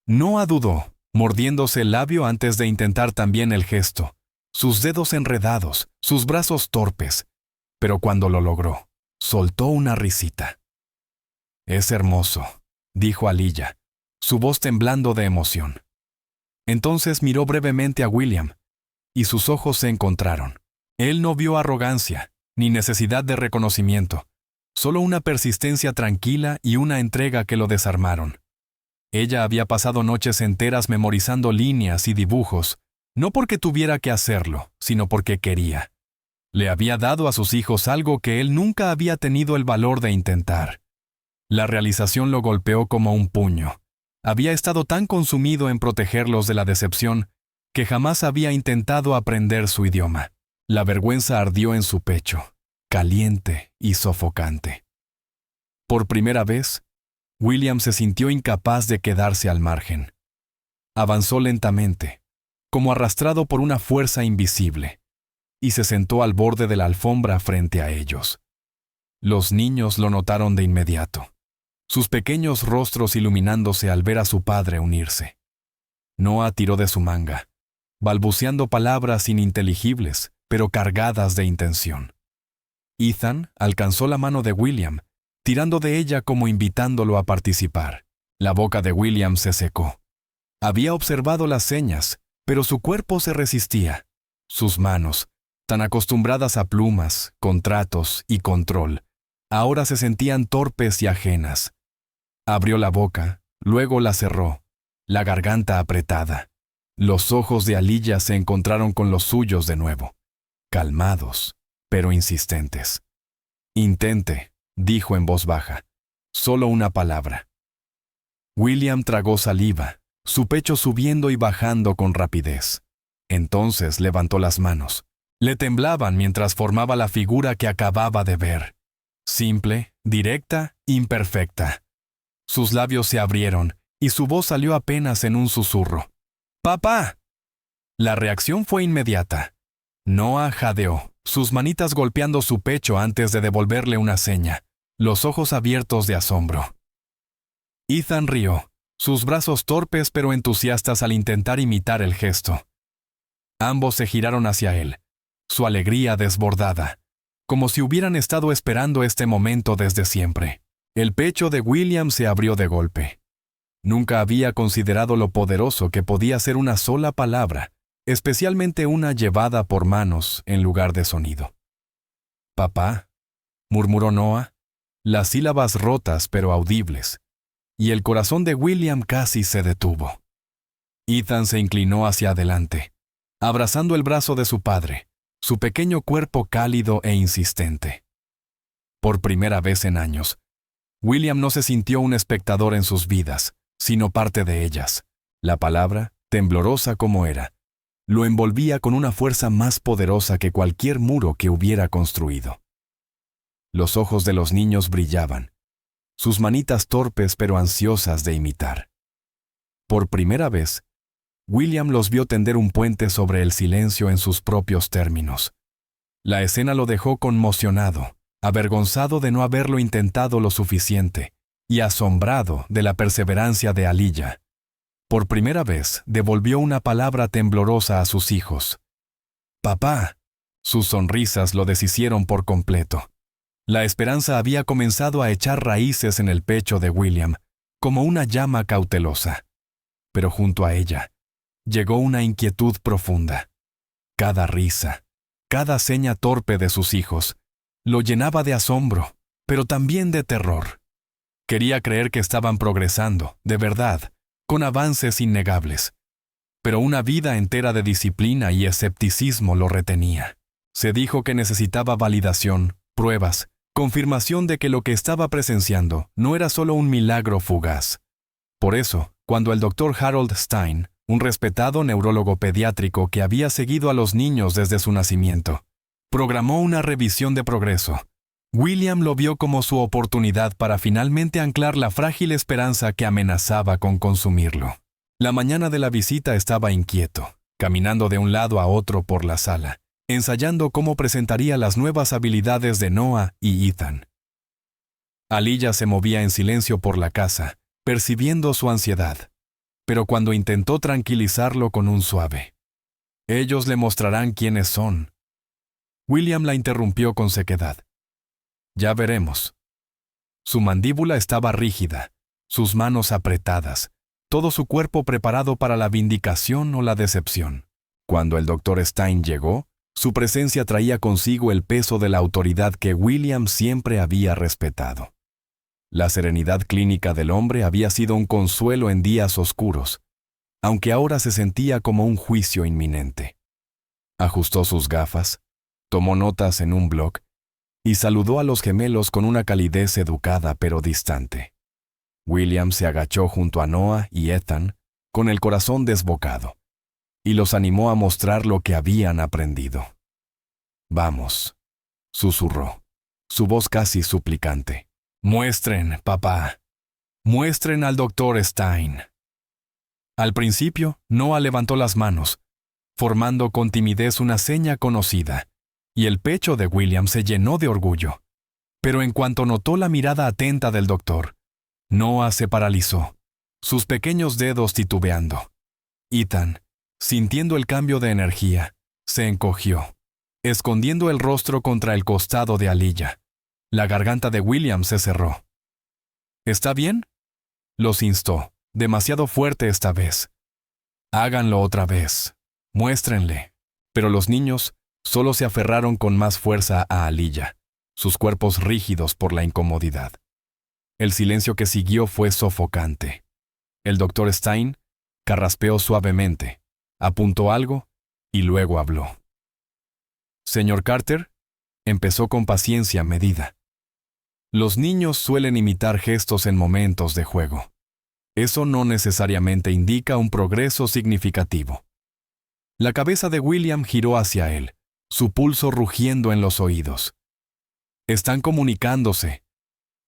Noah dudó, mordiéndose el labio antes de intentar también el gesto, sus dedos enredados, sus brazos torpes, pero cuando lo logró, soltó una risita. «Es hermoso», dijo Aliyah, su voz temblando de emoción. Entonces miró brevemente a William, y sus ojos se encontraron. Él no vio arrogancia, ni necesidad de reconocimiento, solo una persistencia tranquila y una entrega que lo desarmaron. Ella había pasado noches enteras memorizando líneas y dibujos, no porque tuviera que hacerlo, sino porque quería. Le había dado a sus hijos algo que él nunca había tenido el valor de intentar. La realización lo golpeó como un puño. Había estado tan consumido en protegerlos de la decepción que jamás había intentado aprender su idioma. La vergüenza ardió en su pecho, caliente y sofocante. Por primera vez, William se sintió incapaz de quedarse al margen. Avanzó lentamente, como arrastrado por una fuerza invisible, y se sentó al borde de la alfombra frente a ellos. Los niños lo notaron de inmediato, sus pequeños rostros iluminándose al ver a su padre unirse. Noah tiró de su manga, balbuceando palabras ininteligibles, pero cargadas de intención. Ethan alcanzó la mano de William, tirando de ella como invitándolo a participar. La boca de William se secó. Había observado las señas, pero su cuerpo se resistía. Sus manos, tan acostumbradas a plumas, contratos y control, ahora se sentían torpes y ajenas. Abrió la boca, luego la cerró, la garganta apretada. Los ojos de Aliyah se encontraron con los suyos de nuevo, calmados, pero insistentes. «Intente», dijo en voz baja, «solo una palabra». William tragó saliva, su pecho subiendo y bajando con rapidez. Entonces levantó las manos. Le temblaban mientras formaba la figura que acababa de ver. Simple, directa, imperfecta. Sus labios se abrieron y su voz salió apenas en un susurro. «¡Papá!». La reacción fue inmediata. Noah jadeó, sus manitas golpeando su pecho antes de devolverle una seña, los ojos abiertos de asombro. Ethan rió, sus brazos torpes pero entusiastas al intentar imitar el gesto. Ambos se giraron hacia él, su alegría desbordada, como si hubieran estado esperando este momento desde siempre. El pecho de William se abrió de golpe. Nunca había considerado lo poderoso que podía ser una sola palabra, especialmente una llevada por manos en lugar de sonido. «Papá», murmuró Noah, las sílabas rotas pero audibles, y el corazón de William casi se detuvo. Ethan se inclinó hacia adelante, abrazando el brazo de su padre, su pequeño cuerpo cálido e insistente. Por primera vez en años, William no se sintió un espectador en sus vidas, sino parte de ellas. La palabra, temblorosa como era, lo envolvía con una fuerza más poderosa que cualquier muro que hubiera construido. Los ojos de los niños brillaban, sus manitas torpes pero ansiosas de imitar. Por primera vez, William los vio tender un puente sobre el silencio en sus propios términos. La escena lo dejó conmocionado, avergonzado de no haberlo intentado lo suficiente, y asombrado de la perseverancia de Aliyah. Por primera vez, devolvió una palabra temblorosa a sus hijos. «Papá». Sus sonrisas lo deshicieron por completo. La esperanza había comenzado a echar raíces en el pecho de William, como una llama cautelosa. Pero junto a ella, llegó una inquietud profunda. Cada risa, cada seña torpe de sus hijos, lo llenaba de asombro, pero también de terror. Quería creer que estaban progresando, de verdad, con avances innegables. Pero una vida entera de disciplina y escepticismo lo retenía. Se dijo que necesitaba validación, pruebas, confirmación de que lo que estaba presenciando no era solo un milagro fugaz. Por eso, cuando el Dr. Harold Stein, un respetado neurólogo pediátrico que había seguido a los niños desde su nacimiento, programó una revisión de progreso, William lo vio como su oportunidad para finalmente anclar la frágil esperanza que amenazaba con consumirlo. La mañana de la visita estaba inquieto, caminando de un lado a otro por la sala, ensayando cómo presentaría las nuevas habilidades de Noah y Ethan. Aliyah se movía en silencio por la casa, percibiendo su ansiedad, pero cuando intentó tranquilizarlo con un suave: «Ellos le mostrarán quiénes son». William la interrumpió con sequedad: «Ya veremos». Su mandíbula estaba rígida, sus manos apretadas, todo su cuerpo preparado para la vindicación o la decepción. Cuando el Dr. Stein llegó, su presencia traía consigo el peso de la autoridad que William siempre había respetado. La serenidad clínica del hombre había sido un consuelo en días oscuros, aunque ahora se sentía como un juicio inminente. Ajustó sus gafas, tomó notas en un bloc y saludó a los gemelos con una calidez educada pero distante. William se agachó junto a Noah y Ethan, con el corazón desbocado, y los animó a mostrar lo que habían aprendido. «Vamos», susurró, su voz casi suplicante. «Muestren, papá. Muestren al Dr. Stein». Al principio, Noah levantó las manos, formando con timidez una seña conocida, y el pecho de William se llenó de orgullo. Pero en cuanto notó la mirada atenta del doctor, Noah se paralizó, sus pequeños dedos titubeando. Ethan, sintiendo el cambio de energía, se encogió, escondiendo el rostro contra el costado de Aliyah. La garganta de William se cerró. «¿Está bien?», los instó, demasiado fuerte esta vez. «Háganlo otra vez. Muéstrenle. Pero los niños solo se aferraron con más fuerza a Aliyah, sus cuerpos rígidos por la incomodidad. El silencio que siguió fue sofocante. El doctor Stein carraspeó suavemente, apuntó algo y luego habló. «Señor Carter», empezó con paciencia medida. «Los niños suelen imitar gestos en momentos de juego. Eso no necesariamente indica un progreso significativo». La cabeza de William giró hacia él, su pulso rugiendo en los oídos. «Están comunicándose»,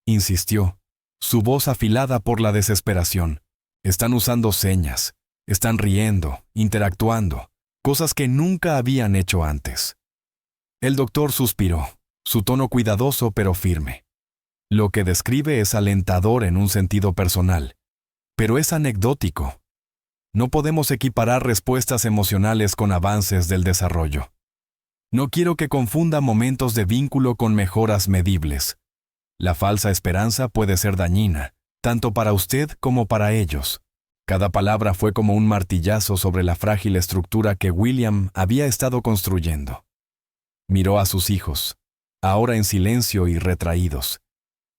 insistió, su voz afilada por la desesperación. «Están usando señas, están riendo, interactuando, cosas que nunca habían hecho antes». El doctor suspiró, su tono cuidadoso pero firme. «Lo que describe es alentador en un sentido personal, pero es anecdótico. No podemos equiparar respuestas emocionales con avances del desarrollo. No quiero que confunda momentos de vínculo con mejoras medibles. La falsa esperanza puede ser dañina, tanto para usted como para ellos». Cada palabra fue como un martillazo sobre la frágil estructura que William había estado construyendo. Miró a sus hijos, ahora en silencio y retraídos,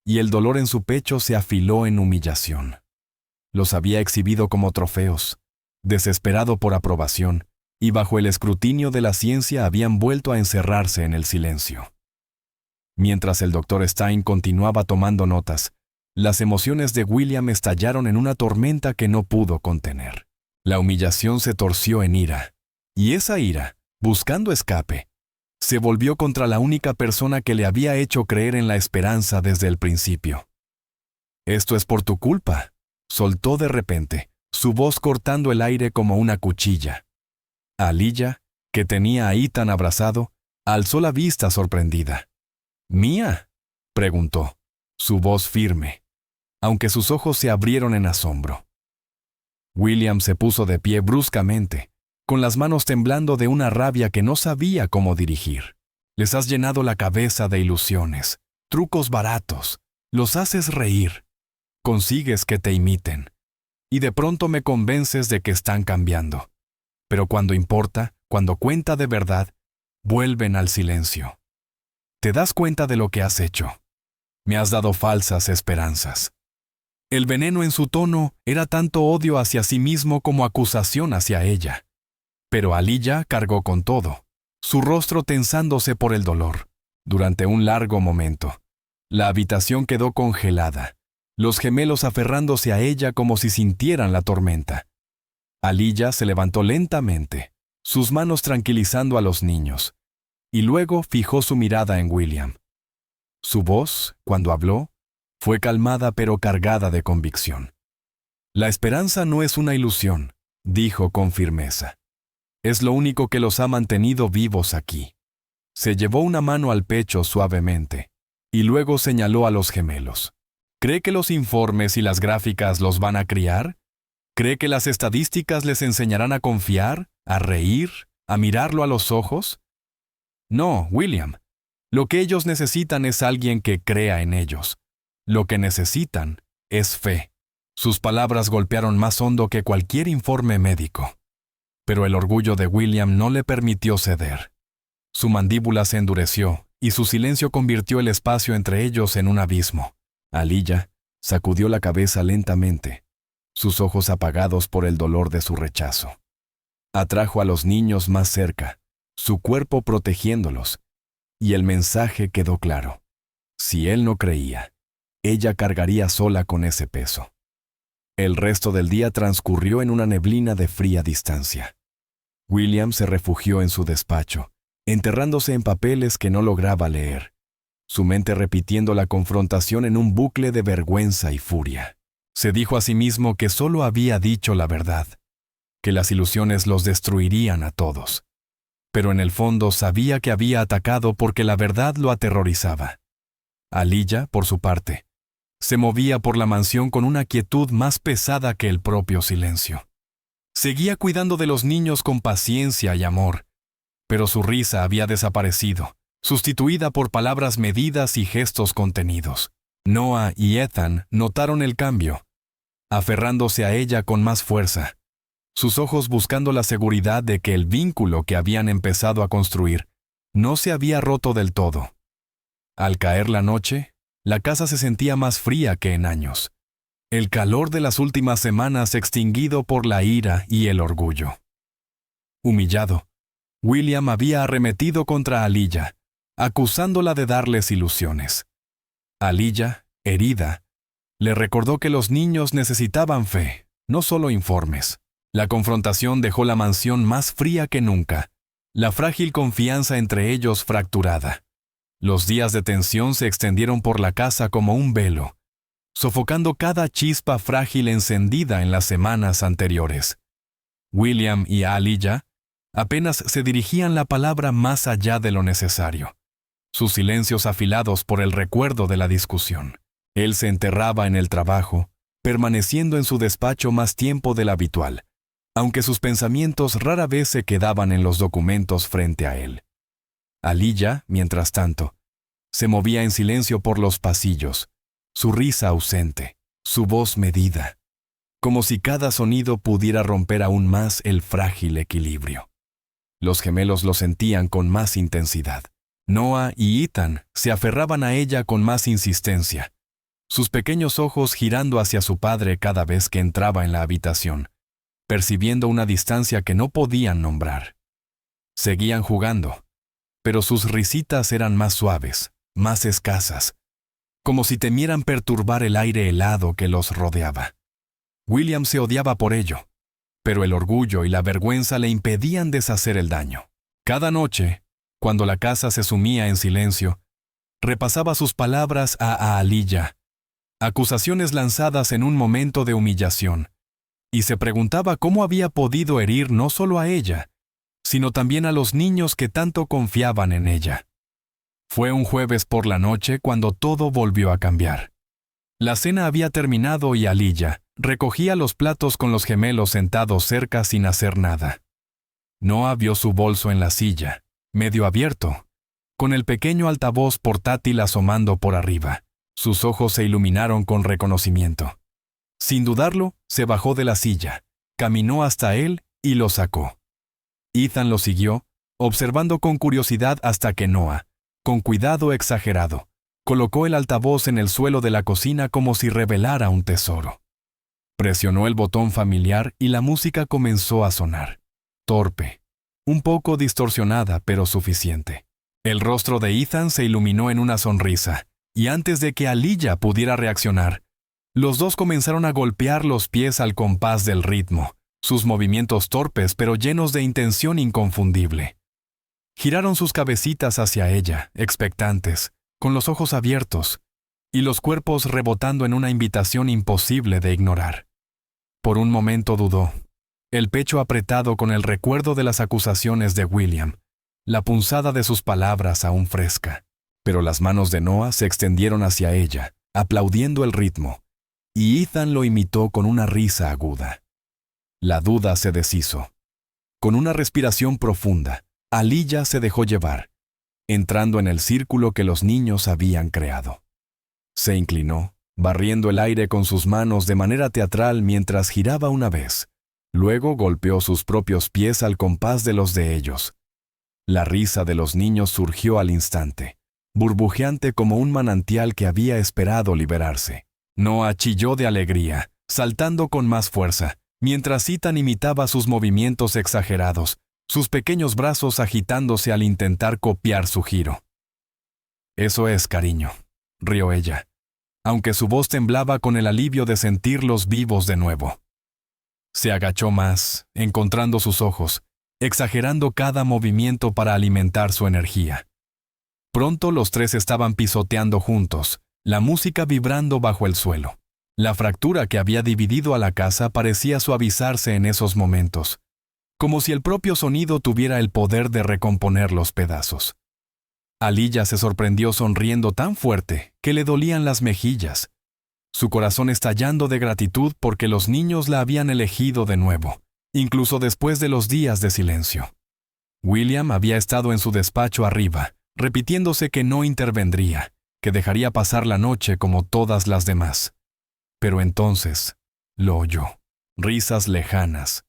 y el dolor en su pecho se afiló en humillación. Los había exhibido como trofeos, desesperado por aprobación, y bajo el escrutinio de la ciencia habían vuelto a encerrarse en el silencio. Mientras el doctor Stein continuaba tomando notas, las emociones de William estallaron en una tormenta que no pudo contener. La humillación se torció en ira, y esa ira, buscando escape, se volvió contra la única persona que le había hecho creer en la esperanza desde el principio. «Esto es por tu culpa», soltó de repente, su voz cortando el aire como una cuchilla. Aliyah, que tenía a Ethan abrazado, alzó la vista sorprendida. «¿Mía?», preguntó, su voz firme, aunque sus ojos se abrieron en asombro. William se puso de pie bruscamente, con las manos temblando de una rabia que no sabía cómo dirigir. «Les has llenado la cabeza de ilusiones, trucos baratos, los haces reír, consigues que te imiten, y de pronto me convences de que están cambiando. Pero cuando importa, cuando cuenta de verdad, vuelven al silencio. ¿Te das cuenta de lo que has hecho? Me has dado falsas esperanzas». El veneno en su tono era tanto odio hacia sí mismo como acusación hacia ella. Pero Aliyah cargó con todo, su rostro tensándose por el dolor. Durante un largo momento, la habitación quedó congelada, los gemelos aferrándose a ella como si sintieran la tormenta. Aliyah se levantó lentamente, sus manos tranquilizando a los niños, y luego fijó su mirada en William. Su voz, cuando habló, fue calmada pero cargada de convicción. «La esperanza no es una ilusión», dijo con firmeza. «Es lo único que los ha mantenido vivos aquí». Se llevó una mano al pecho suavemente, y luego señaló a los gemelos. «¿Cree que los informes y las gráficas los van a criar? ¿Cree que las estadísticas les enseñarán a confiar, a reír, a mirarlo a los ojos? No, William. Lo que ellos necesitan es alguien que crea en ellos. Lo que necesitan es fe». Sus palabras golpearon más hondo que cualquier informe médico. Pero el orgullo de William no le permitió ceder. Su mandíbula se endureció, y su silencio convirtió el espacio entre ellos en un abismo. Aliyah sacudió la cabeza lentamente, sus ojos apagados por el dolor de su rechazo. Atrajo a los niños más cerca, su cuerpo protegiéndolos, y el mensaje quedó claro. Si él no creía, ella cargaría sola con ese peso. El resto del día transcurrió en una neblina de fría distancia. William se refugió en su despacho, enterrándose en papeles que no lograba leer, su mente repitiendo la confrontación en un bucle de vergüenza y furia. Se dijo a sí mismo que solo había dicho la verdad, que las ilusiones los destruirían a todos. Pero en el fondo sabía que había atacado porque la verdad lo aterrorizaba. Aliyah, por su parte, se movía por la mansión con una quietud más pesada que el propio silencio. Seguía cuidando de los niños con paciencia y amor, pero su risa había desaparecido, sustituida por palabras medidas y gestos contenidos. Noah y Ethan notaron el cambio, aferrándose a ella con más fuerza, sus ojos buscando la seguridad de que el vínculo que habían empezado a construir no se había roto del todo. Al caer la noche, la casa se sentía más fría que en años. El calor de las últimas semanas extinguido por la ira y el orgullo. Humillado, William había arremetido contra Aliyah, acusándola de darles ilusiones. Aliyah, herida, le recordó que los niños necesitaban fe, no solo informes. La confrontación dejó la mansión más fría que nunca, la frágil confianza entre ellos fracturada. Los días de tensión se extendieron por la casa como un velo, sofocando cada chispa frágil encendida en las semanas anteriores. William y Aliyah apenas se dirigían la palabra más allá de lo necesario, sus silencios afilados por el recuerdo de la discusión. Él se enterraba en el trabajo, permaneciendo en su despacho más tiempo del habitual, aunque sus pensamientos rara vez se quedaban en los documentos frente a él. Aliyah, mientras tanto, se movía en silencio por los pasillos, su risa ausente, su voz medida, como si cada sonido pudiera romper aún más el frágil equilibrio. Los gemelos lo sentían con más intensidad. Noah y Ethan se aferraban a ella con más insistencia, sus pequeños ojos girando hacia su padre cada vez que entraba en la habitación, percibiendo una distancia que no podían nombrar. Seguían jugando, pero sus risitas eran más suaves, más escasas, como si temieran perturbar el aire helado que los rodeaba. William se odiaba por ello, pero el orgullo y la vergüenza le impedían deshacer el daño. Cada noche, cuando la casa se sumía en silencio, repasaba sus palabras a Aliyah, acusaciones lanzadas en un momento de humillación, y se preguntaba cómo había podido herir no solo a ella, sino también a los niños que tanto confiaban en ella. Fue un jueves por la noche cuando todo volvió a cambiar. La cena había terminado y Aliyah recogía los platos con los gemelos sentados cerca sin hacer nada. Noah vio su bolso en la silla, medio abierto, con el pequeño altavoz portátil asomando por arriba. Sus ojos se iluminaron con reconocimiento. Sin dudarlo, se bajó de la silla, caminó hasta él y lo sacó. Ethan lo siguió, observando con curiosidad hasta que Noah, con cuidado exagerado, colocó el altavoz en el suelo de la cocina como si revelara un tesoro. Presionó el botón familiar y la música comenzó a sonar. Torpe, un poco distorsionada, pero suficiente. El rostro de Ethan se iluminó en una sonrisa, y antes de que Aliyah pudiera reaccionar, los dos comenzaron a golpear los pies al compás del ritmo, sus movimientos torpes pero llenos de intención inconfundible. Giraron sus cabecitas hacia ella, expectantes, con los ojos abiertos, y los cuerpos rebotando en una invitación imposible de ignorar. Por un momento dudó, el pecho apretado con el recuerdo de las acusaciones de William, la punzada de sus palabras aún fresca. Pero las manos de Noah se extendieron hacia ella, aplaudiendo el ritmo, y Ethan lo imitó con una risa aguda. La duda se deshizo. Con una respiración profunda, Aliyah se dejó llevar, entrando en el círculo que los niños habían creado. Se inclinó, barriendo el aire con sus manos de manera teatral mientras giraba una vez. Luego golpeó sus propios pies al compás de los de ellos. La risa de los niños surgió al instante, burbujeante como un manantial que había esperado liberarse. Noah chilló de alegría, saltando con más fuerza, mientras Ethan imitaba sus movimientos exagerados, sus pequeños brazos agitándose al intentar copiar su giro. «Eso es, cariño», rió ella, aunque su voz temblaba con el alivio de sentirlos vivos de nuevo. Se agachó más, encontrando sus ojos, exagerando cada movimiento para alimentar su energía. Pronto los tres estaban pisoteando juntos, la música vibrando bajo el suelo. La fractura que había dividido a la casa parecía suavizarse en esos momentos, como si el propio sonido tuviera el poder de recomponer los pedazos. Aliyah se sorprendió sonriendo tan fuerte que le dolían las mejillas, su corazón estallando de gratitud porque los niños la habían elegido de nuevo, incluso después de los días de silencio. William había estado en su despacho arriba, repitiéndose que no intervendría, que dejaría pasar la noche como todas las demás. Pero entonces lo oyó. Risas lejanas,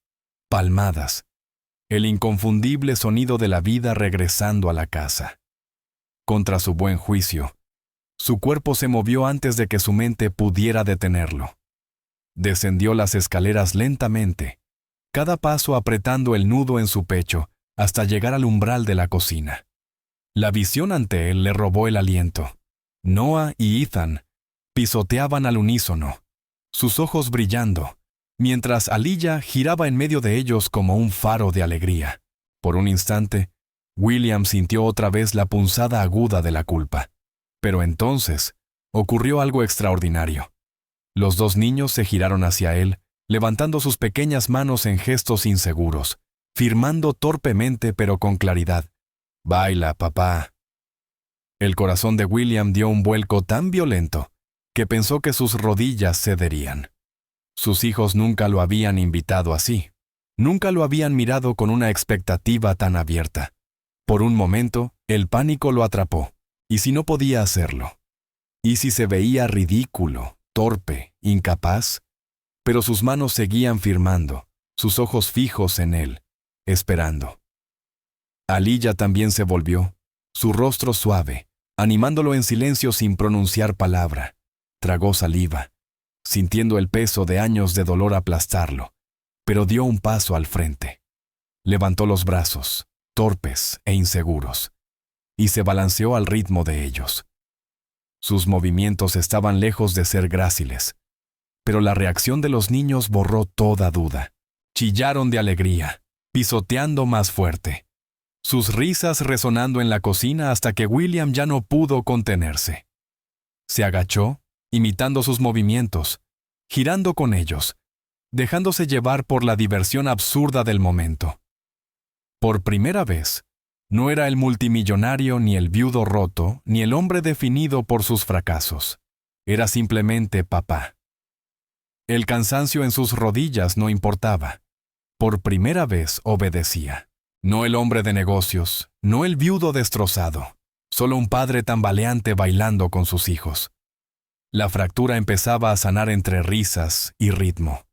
palmadas, el inconfundible sonido de la vida regresando a la casa. Contra su buen juicio, su cuerpo se movió antes de que su mente pudiera detenerlo. Descendió las escaleras lentamente, cada paso apretando el nudo en su pecho hasta llegar al umbral de la cocina. La visión ante él le robó el aliento. Noah y Ethan pisoteaban al unísono, sus ojos brillando, mientras Aliyah giraba en medio de ellos como un faro de alegría. Por un instante, William sintió otra vez la punzada aguda de la culpa. Pero entonces ocurrió algo extraordinario. Los dos niños se giraron hacia él, levantando sus pequeñas manos en gestos inseguros, firmando torpemente pero con claridad: «Baila, papá». El corazón de William dio un vuelco tan violento que pensó que sus rodillas cederían. Sus hijos nunca lo habían invitado así. Nunca lo habían mirado con una expectativa tan abierta. Por un momento, el pánico lo atrapó. ¿Y si no podía hacerlo? ¿Y si se veía ridículo, torpe, incapaz? Pero sus manos seguían firmando, sus ojos fijos en él, esperando. Aliyah también se volvió, su rostro suave, animándolo en silencio sin pronunciar palabra. Tragó saliva, sintiendo el peso de años de dolor aplastarlo, pero dio un paso al frente. Levantó los brazos, torpes e inseguros, y se balanceó al ritmo de ellos. Sus movimientos estaban lejos de ser gráciles, pero la reacción de los niños borró toda duda. Chillaron de alegría, pisoteando más fuerte, sus risas resonando en la cocina hasta que William ya no pudo contenerse. Se agachó, imitando sus movimientos, girando con ellos, dejándose llevar por la diversión absurda del momento. Por primera vez, no era el multimillonario ni el viudo roto, ni el hombre definido por sus fracasos. Era simplemente papá. El cansancio en sus rodillas no importaba. Por primera vez obedecía. No el hombre de negocios, no el viudo destrozado, solo un padre tambaleante bailando con sus hijos. La fractura empezaba a sanar entre risas y ritmo.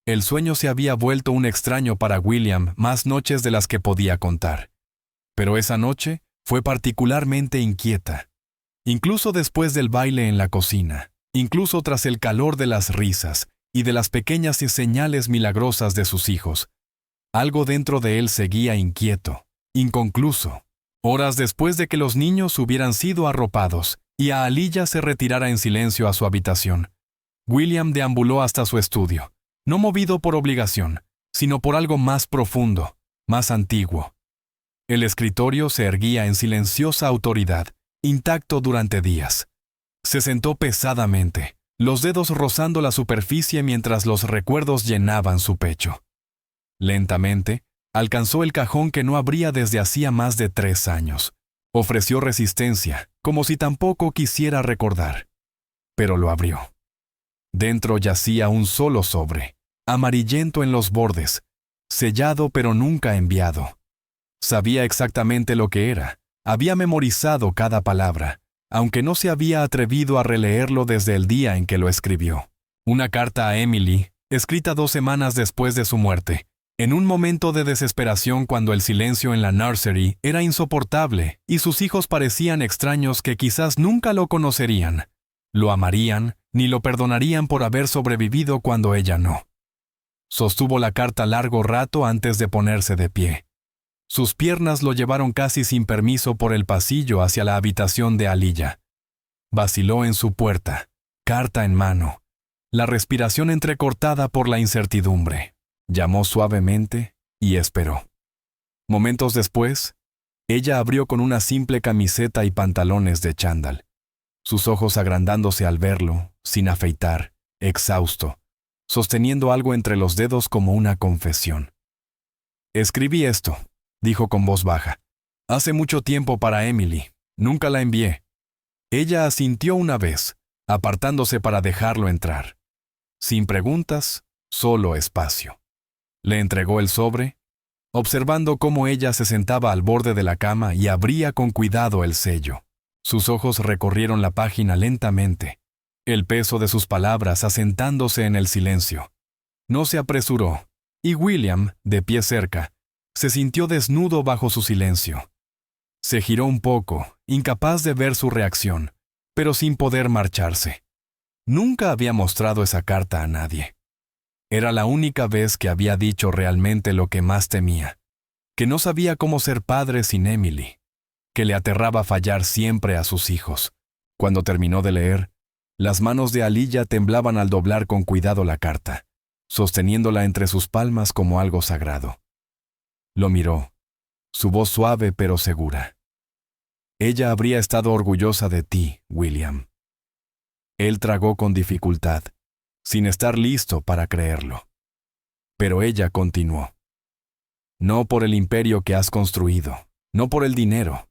El sueño se había vuelto un extraño para William más noches de las que podía contar. Pero esa noche fue particularmente inquieta. Incluso después del baile en la cocina, incluso tras el calor de las risas y de las pequeñas señales milagrosas de sus hijos, algo dentro de él seguía inquieto, inconcluso. Horas después de que los niños hubieran sido arropados y a Aliyah se retirara en silencio a su habitación, William deambuló hasta su estudio, no movido por obligación, sino por algo más profundo, más antiguo. El escritorio se erguía en silenciosa autoridad, intacto durante días. Se sentó pesadamente, los dedos rozando la superficie mientras los recuerdos llenaban su pecho. Lentamente, alcanzó el cajón que no abría desde hacía más de 3 años. Ofreció resistencia, como si tampoco quisiera recordar. Pero lo abrió. Dentro yacía un solo sobre, amarillento en los bordes, sellado pero nunca enviado. Sabía exactamente lo que era, había memorizado cada palabra, aunque no se había atrevido a releerlo desde el día en que lo escribió. Una carta a Emily, escrita 2 semanas después de su muerte, en un momento de desesperación cuando el silencio en la nursery era insoportable y sus hijos parecían extraños que quizás nunca lo conocerían, lo amarían ni lo perdonarían por haber sobrevivido cuando ella no. Sostuvo la carta largo rato antes de ponerse de pie. Sus piernas lo llevaron casi sin permiso por el pasillo hacia la habitación de Aliyah. Vaciló en su puerta, carta en mano, la respiración entrecortada por la incertidumbre. Llamó suavemente y esperó. Momentos después, ella abrió con una simple camiseta y pantalones de chándal, sus ojos agrandándose al verlo, sin afeitar, exhausto, sosteniendo algo entre los dedos como una confesión. «Escribí esto», dijo con voz baja. «Hace mucho tiempo para Emily. Nunca la envié». Ella asintió una vez, apartándose para dejarlo entrar. Sin preguntas, solo espacio. Le entregó el sobre, observando cómo ella se sentaba al borde de la cama y abría con cuidado el sello. Sus ojos recorrieron la página lentamente, el peso de sus palabras asentándose en el silencio. No se apresuró, Y William, de pie cerca, se sintió desnudo bajo su silencio. Se giró un poco, incapaz de ver su reacción, pero sin poder marcharse. Nunca había mostrado esa carta a nadie. Era la única vez que había dicho realmente lo que más temía, que no sabía cómo ser padre sin Emily, que le aterraba fallar siempre a sus hijos. Cuando terminó de leer, las manos de Aliyah temblaban al doblar con cuidado la carta, sosteniéndola entre sus palmas como algo sagrado. Lo miró, su voz suave pero segura. Ella habría estado orgullosa de ti, William. Él tragó con dificultad, sin estar listo para creerlo. Pero ella continuó. No por el imperio que has construido, no por el dinero.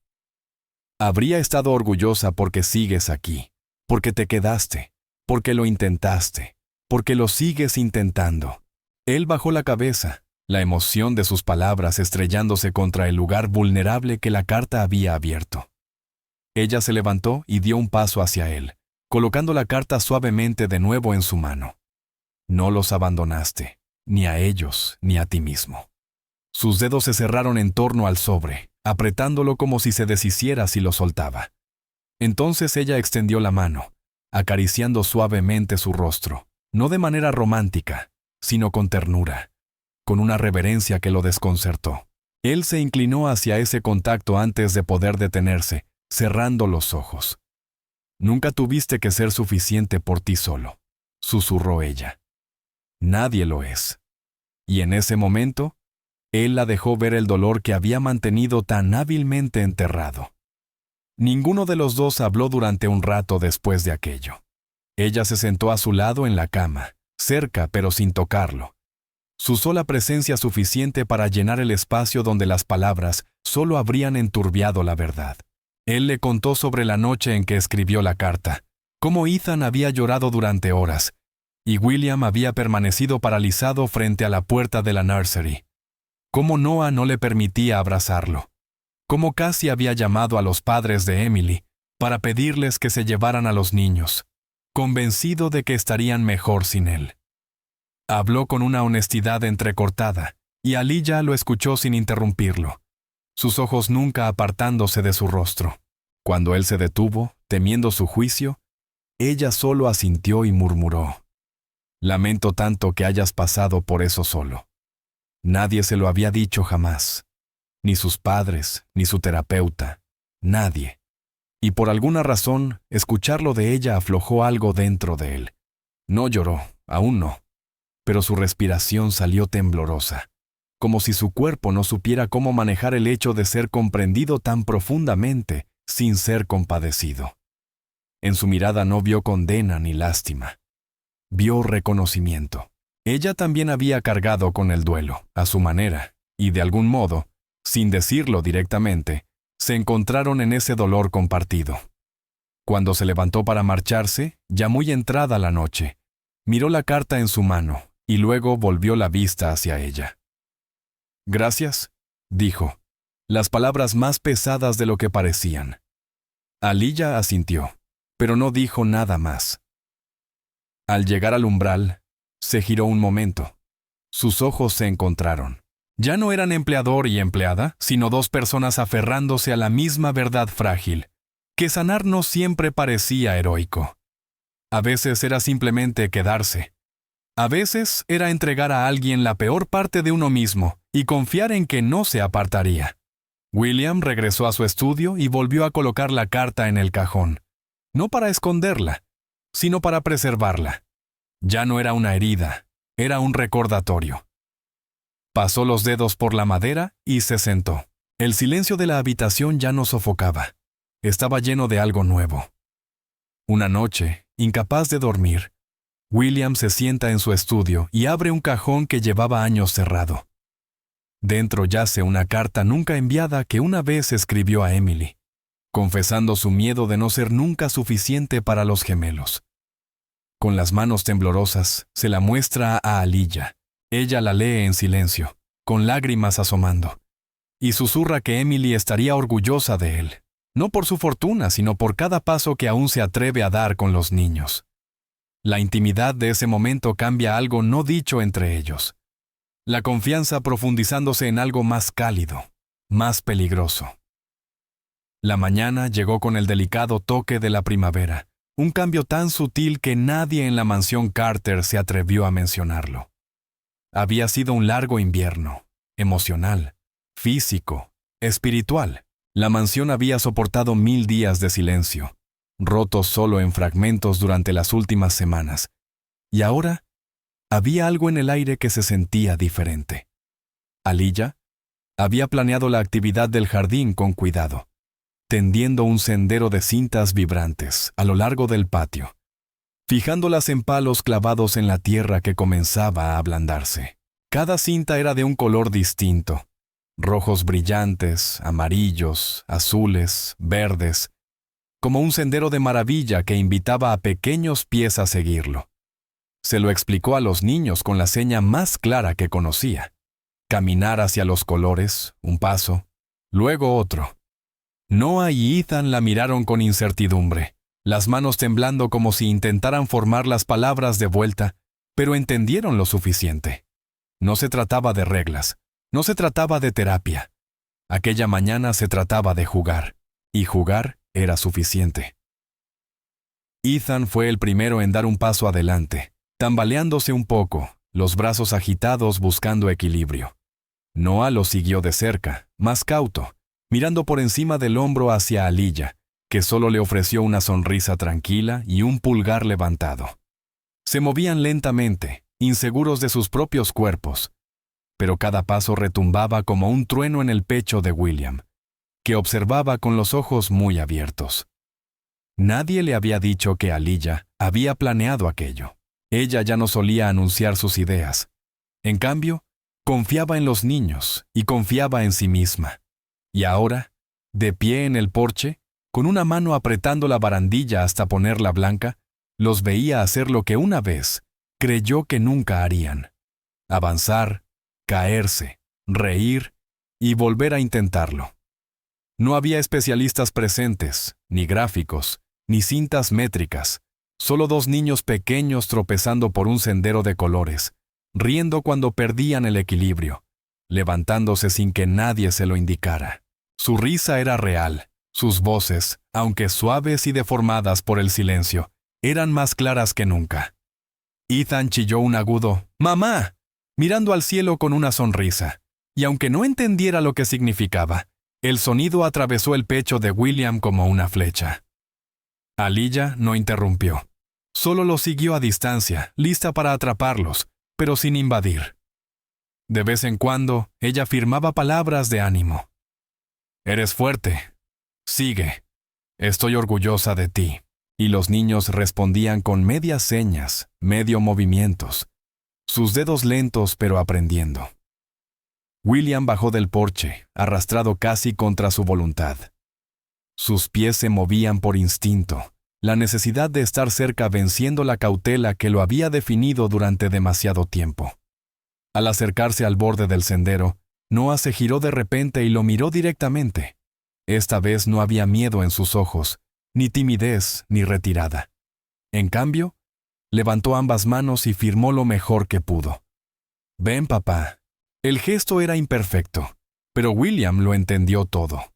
Habría estado orgullosa porque sigues aquí, porque te quedaste, porque lo intentaste, porque lo sigues intentando. Él bajó la cabeza, la emoción de sus palabras estrellándose contra el lugar vulnerable que la carta había abierto. Ella se levantó y dio un paso hacia él, colocando la carta suavemente de nuevo en su mano. No los abandonaste, ni a ellos, ni a ti mismo. Sus dedos se cerraron en torno al sobre, apretándolo como si se deshiciera si lo soltaba. Entonces ella extendió la mano, acariciando suavemente su rostro, no de manera romántica, sino con ternura, con una reverencia que lo desconcertó. Él se inclinó hacia ese contacto antes de poder detenerse, cerrando los ojos. Nunca tuviste que ser suficiente por ti solo, susurró ella. Nadie lo es. Y en ese momento, él la dejó ver el dolor que había mantenido tan hábilmente enterrado. Ninguno de los dos habló durante un rato después de aquello. Ella se sentó a su lado en la cama, cerca pero sin tocarlo. Su sola presencia suficiente para llenar el espacio donde las palabras solo habrían enturbiado la verdad. Él le contó sobre la noche en que escribió la carta, cómo Ethan había llorado durante horas, y William había permanecido paralizado frente a la puerta de la nursery. Cómo Noah no le permitía abrazarlo. Cómo Cassie había llamado a los padres de Emily para pedirles que se llevaran a los niños, convencido de que estarían mejor sin él. Habló con una honestidad entrecortada, y Aliyah lo escuchó sin interrumpirlo, sus ojos nunca apartándose de su rostro. Cuando él se detuvo, temiendo su juicio, ella solo asintió y murmuró: «Lamento tanto que hayas pasado por eso solo. Nadie se lo había dicho jamás, ni sus padres, ni su terapeuta, nadie». Y por alguna razón, escucharlo de ella aflojó algo dentro de él. No lloró, aún no, pero su respiración salió temblorosa, como si su cuerpo no supiera cómo manejar el hecho de ser comprendido tan profundamente sin ser compadecido. En su mirada no vio condena ni lástima. Vio reconocimiento. Ella también había cargado con el duelo, a su manera, y de algún modo, sin decirlo directamente, se encontraron en ese dolor compartido. Cuando se levantó para marcharse, ya muy entrada la noche, miró la carta en su mano y luego volvió la vista hacia ella. «Gracias», dijo, las palabras más pesadas de lo que parecían. Aliyah asintió, pero no dijo nada más. Al llegar al umbral, se giró un momento. Sus ojos se encontraron. Ya no eran empleador y empleada, sino dos personas aferrándose a la misma verdad frágil, que sanar no siempre parecía heroico. A veces era simplemente quedarse. A veces era entregar a alguien la peor parte de uno mismo y confiar en que no se apartaría. William regresó a su estudio y volvió a colocar la carta en el cajón, no para esconderla, sino para preservarla. Ya no era una herida, era un recordatorio. Pasó los dedos por la madera y se sentó. El silencio de la habitación ya no sofocaba. Estaba lleno de algo nuevo. Una noche, incapaz de dormir, William se sienta en su estudio y abre un cajón que llevaba años cerrado. Dentro yace una carta nunca enviada que una vez escribió a Emily, confesando su miedo de no ser nunca suficiente para los gemelos. Con las manos temblorosas, se la muestra a Aliyah. Ella la lee en silencio, con lágrimas asomando, y susurra que Emily estaría orgullosa de él, no por su fortuna, sino por cada paso que aún se atreve a dar con los niños. La intimidad de ese momento cambia algo no dicho entre ellos. la confianza profundizándose en algo más cálido, más peligroso. La mañana llegó con el delicado toque de la primavera, un cambio tan sutil que nadie en la mansión Carter se atrevió a mencionarlo. Había sido un largo invierno, emocional, físico, espiritual. La mansión había soportado 1000 días de silencio, rotos solo en fragmentos durante las últimas semanas. Y ahora, había algo en el aire que se sentía diferente. Aliyah había planeado la actividad del jardín con cuidado, tendiendo un sendero de cintas vibrantes a lo largo del patio, fijándolas en palos clavados en la tierra que comenzaba a ablandarse. Cada cinta era de un color distinto, rojos brillantes, amarillos, azules, verdes, como un sendero de maravilla que invitaba a pequeños pies a seguirlo. Se lo explicó a los niños con la seña más clara que conocía. Caminar hacia los colores, un paso, luego otro. Noah y Ethan la miraron con incertidumbre, las manos temblando como si intentaran formar las palabras de vuelta, pero entendieron lo suficiente. No se trataba de reglas, no se trataba de terapia. Aquella mañana se trataba de jugar, y jugar era suficiente. Ethan fue el primero en dar un paso adelante, tambaleándose un poco, los brazos agitados buscando equilibrio. Noah lo siguió de cerca, más cauto, mirando por encima del hombro hacia Aliyah, que solo le ofreció una sonrisa tranquila y un pulgar levantado. Se movían lentamente, inseguros de sus propios cuerpos, pero cada paso retumbaba como un trueno en el pecho de William, que observaba con los ojos muy abiertos. Nadie le había dicho que Aliyah había planeado aquello. Ella ya no solía anunciar sus ideas. En cambio, confiaba en los niños y confiaba en sí misma. Y ahora, de pie en el porche, con una mano apretando la barandilla hasta ponerla blanca, los veía hacer lo que una vez creyó que nunca harían: avanzar, caerse, reír y volver a intentarlo. No había especialistas presentes, ni gráficos, ni cintas métricas, solo 2 niños pequeños tropezando por un sendero de colores, riendo cuando perdían el equilibrio, levantándose sin que nadie se lo indicara. Su risa era real, sus voces, aunque suaves y deformadas por el silencio, eran más claras que nunca. Ethan chilló un agudo «¡Mamá!», mirando al cielo con una sonrisa, y aunque no entendiera lo que significaba, el sonido atravesó el pecho de William como una flecha. Aliyah no interrumpió. Solo los siguió a distancia, lista para atraparlos, pero sin invadir. De vez en cuando, ella firmaba palabras de ánimo. «Eres fuerte. Sigue. Estoy orgullosa de ti». Y los niños respondían con medias señas, medio movimientos, sus dedos lentos pero aprendiendo. William bajó del porche, arrastrado casi contra su voluntad. Sus pies se movían por instinto, la necesidad de estar cerca venciendo la cautela que lo había definido durante demasiado tiempo. Al acercarse al borde del sendero, Noah se giró de repente y lo miró directamente. Esta vez no había miedo en sus ojos, ni timidez, ni retirada. En cambio, levantó ambas manos y firmó lo mejor que pudo. «Ven, papá». El gesto era imperfecto, pero William lo entendió todo.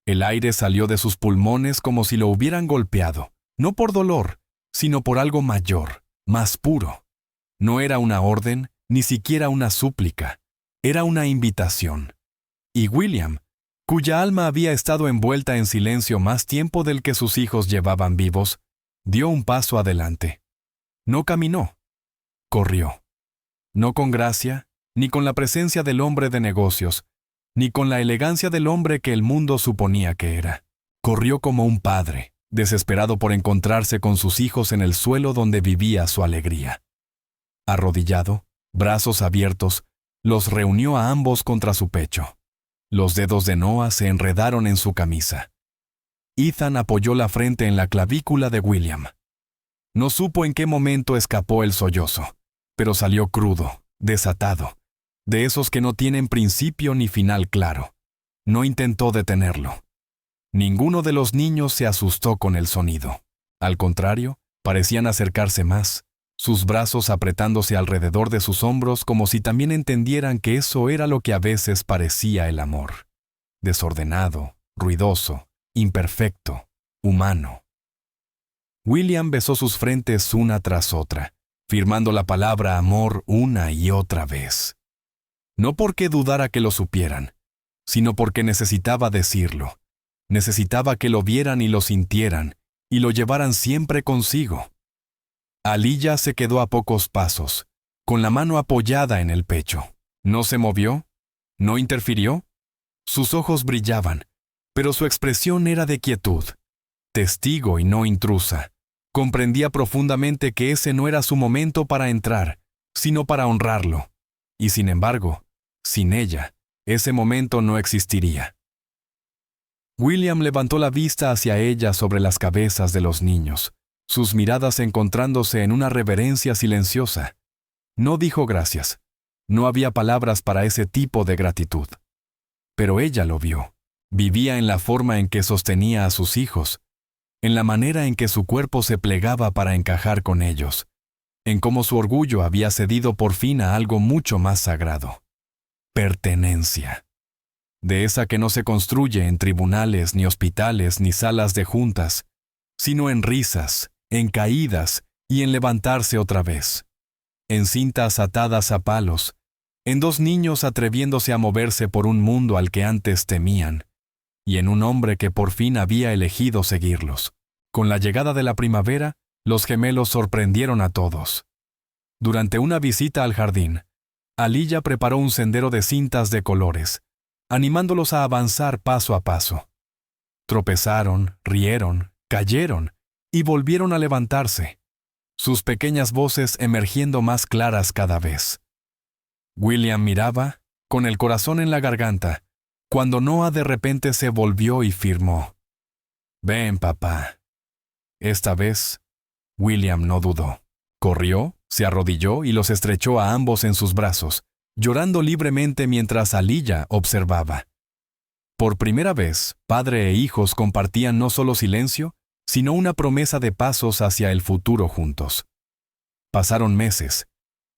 El aire salió de sus pulmones como si lo hubieran golpeado, no por dolor, sino por algo mayor, más puro. No era una orden, ni siquiera una súplica, era una invitación. Y William, cuya alma había estado envuelta en silencio más tiempo del que sus hijos llevaban vivos, dio un paso adelante. No caminó, corrió. No con gracia, ni con la presencia del hombre de negocios, ni con la elegancia del hombre que el mundo suponía que era. Corrió como un padre, desesperado por encontrarse con sus hijos en el suelo donde vivía su alegría. Arrodillado, brazos abiertos, los reunió a ambos contra su pecho. Los dedos de Noah se enredaron en su camisa. Ethan apoyó la frente en la clavícula de William. No supo en qué momento escapó el sollozo, pero salió crudo, desatado, de esos que no tienen principio ni final claro. No intentó detenerlo. Ninguno de los niños se asustó con el sonido. Al contrario, parecían acercarse más, sus brazos apretándose alrededor de sus hombros como si también entendieran que eso era lo que a veces parecía el amor. Desordenado, ruidoso, imperfecto, humano. William besó sus frentes una tras otra, firmando la palabra amor una y otra vez. No porque dudara que lo supieran, sino porque necesitaba decirlo. Necesitaba que lo vieran y lo sintieran, y lo llevaran siempre consigo. Aliyah se quedó a pocos pasos, con la mano apoyada en el pecho. No se movió, no interfirió. Sus ojos brillaban, pero su expresión era de quietud, testigo y no intrusa. Comprendía profundamente que ese no era su momento para entrar, sino para honrarlo. Y sin embargo, sin ella, ese momento no existiría. William levantó la vista hacia ella sobre las cabezas de los niños, sus miradas encontrándose en una reverencia silenciosa. No dijo gracias. No había palabras para ese tipo de gratitud. Pero ella lo vio. Vivía en la forma en que sostenía a sus hijos, en la manera en que su cuerpo se plegaba para encajar con ellos, en cómo su orgullo había cedido por fin a algo mucho más sagrado. Pertenencia. De esa que no se construye en tribunales, ni hospitales, ni salas de juntas, sino en risas, en caídas y en levantarse otra vez. En cintas atadas a palos, en dos niños atreviéndose a moverse por un mundo al que antes temían, y en un hombre que por fin había elegido seguirlos. Con la llegada de la primavera, los gemelos sorprendieron a todos. Durante una visita al jardín, Aliyah preparó un sendero de cintas de colores, animándolos a avanzar paso a paso. Tropezaron, rieron, cayeron y volvieron a levantarse, sus pequeñas voces emergiendo más claras cada vez. William miraba, con el corazón en la garganta, cuando Noah de repente se volvió y firmó: «Ven, papá». Esta vez, William no dudó. Corrió, se arrodilló y los estrechó a ambos en sus brazos, llorando libremente mientras Aliyah observaba. Por primera vez, padre e hijos compartían no solo silencio, sino una promesa de pasos hacia el futuro juntos. Pasaron meses,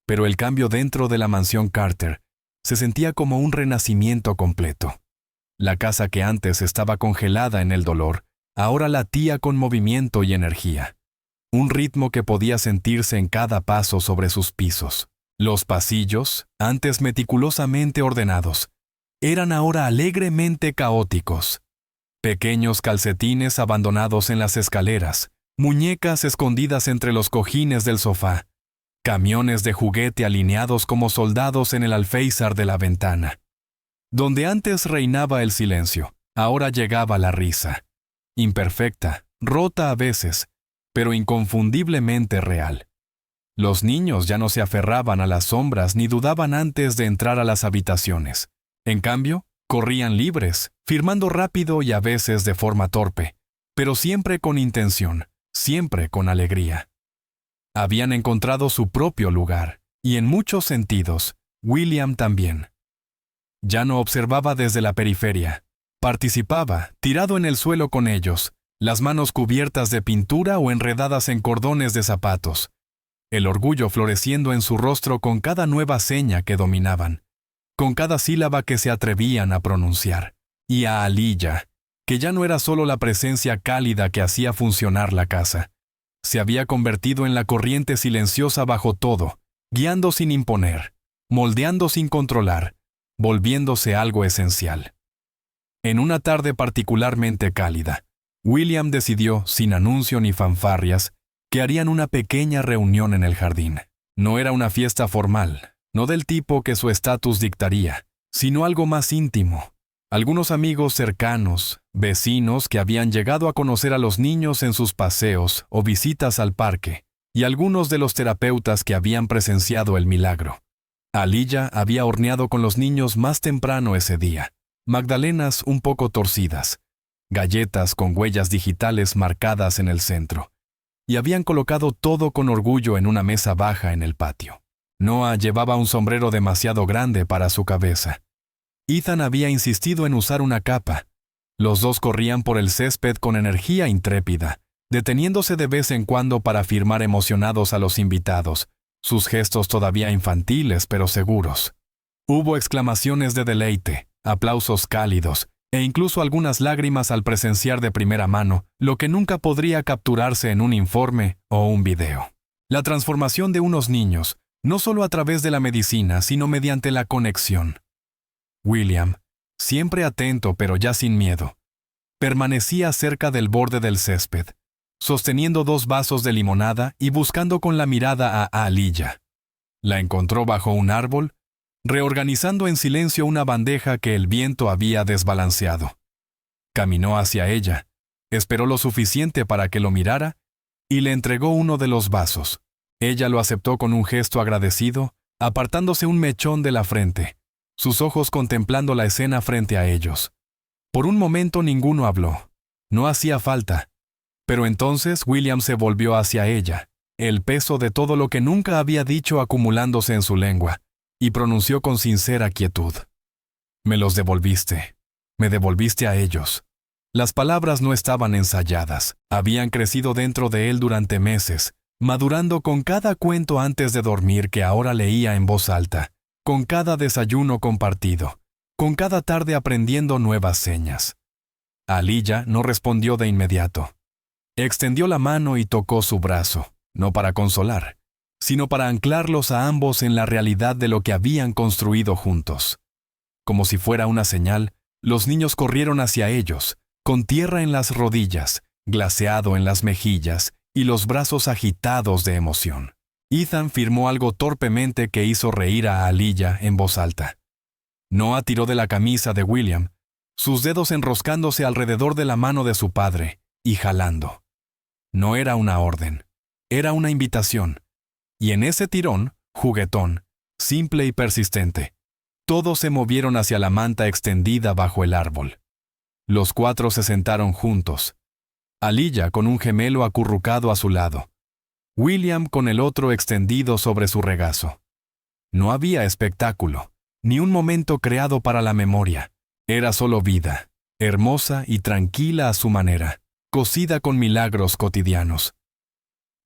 pero el cambio dentro de la mansión Carter se sentía como un renacimiento completo. La casa que antes estaba congelada en el dolor, ahora latía con movimiento y energía. Un ritmo que podía sentirse en cada paso sobre sus pisos. Los pasillos, antes meticulosamente ordenados, eran ahora alegremente caóticos. Pequeños calcetines abandonados en las escaleras, muñecas escondidas entre los cojines del sofá, camiones de juguete alineados como soldados en el alféizar de la ventana. Donde antes reinaba el silencio, ahora llegaba la risa. Imperfecta, rota a veces, pero inconfundiblemente real. Los niños ya no se aferraban a las sombras ni dudaban antes de entrar a las habitaciones. En cambio, corrían libres, firmando rápido y a veces de forma torpe, pero siempre con intención, siempre con alegría. Habían encontrado su propio lugar, y en muchos sentidos, William también. Ya no observaba desde la periferia. Participaba, tirado en el suelo con ellos, las manos cubiertas de pintura o enredadas en cordones de zapatos. El orgullo floreciendo en su rostro con cada nueva seña que dominaban, con cada sílaba que se atrevían a pronunciar. Y a Aliyah, que ya no era solo la presencia cálida que hacía funcionar la casa. Se había convertido en la corriente silenciosa bajo todo, guiando sin imponer, moldeando sin controlar, volviéndose algo esencial. En una tarde particularmente cálida, William decidió, sin anuncio ni fanfarrias, que harían una pequeña reunión en el jardín. No era una fiesta formal, no del tipo que su estatus dictaría, sino algo más íntimo. Algunos amigos cercanos, vecinos que habían llegado a conocer a los niños en sus paseos o visitas al parque, y algunos de los terapeutas que habían presenciado el milagro. Aliyah había horneado con los niños más temprano ese día, magdalenas un poco torcidas, galletas con huellas digitales marcadas en el centro, y habían colocado todo con orgullo en una mesa baja en el patio. Noah llevaba un sombrero demasiado grande para su cabeza. Ethan había insistido en usar una capa. Los dos corrían por el césped con energía intrépida, deteniéndose de vez en cuando para firmar emocionados a los invitados, sus gestos todavía infantiles pero seguros. Hubo exclamaciones de deleite, aplausos cálidos, e incluso algunas lágrimas al presenciar de primera mano lo que nunca podría capturarse en un informe o un video. La transformación de unos niños, no solo a través de la medicina, sino mediante la conexión. William, siempre atento pero ya sin miedo, permanecía cerca del borde del césped, sosteniendo 2 vasos de limonada y buscando con la mirada a Aaliyah. La encontró bajo un árbol, reorganizando en silencio una bandeja que el viento había desbalanceado. Caminó hacia ella, esperó lo suficiente para que lo mirara y le entregó uno de los vasos. Ella lo aceptó con un gesto agradecido, apartándose un mechón de la frente, sus ojos contemplando la escena frente a ellos. Por un momento ninguno habló. No hacía falta. Pero entonces William se volvió hacia ella, el peso de todo lo que nunca había dicho acumulándose en su lengua, y pronunció con sincera quietud. Me los devolviste. Me devolviste a ellos. Las palabras no estaban ensayadas, habían crecido dentro de él durante meses, madurando con cada cuento antes de dormir que ahora leía en voz alta, con cada desayuno compartido, con cada tarde aprendiendo nuevas señas. Aaliyah no respondió de inmediato. Extendió la mano y tocó su brazo, no para consolar, sino para anclarlos a ambos en la realidad de lo que habían construido juntos. Como si fuera una señal, los niños corrieron hacia ellos, con tierra en las rodillas, glaseado en las mejillas y los brazos agitados de emoción. Ethan firmó algo torpemente que hizo reír a Aaliyah en voz alta. Noah tiró de la camisa de William, sus dedos enroscándose alrededor de la mano de su padre y jalando. No era una orden, era una invitación. Y en ese tirón, juguetón, simple y persistente, todos se movieron hacia la manta extendida bajo el árbol. Los 4 se sentaron juntos. Aaliyah con un gemelo acurrucado a su lado. William con el otro extendido sobre su regazo. No había espectáculo, ni un momento creado para la memoria. Era solo vida, hermosa y tranquila a su manera, cocida con milagros cotidianos.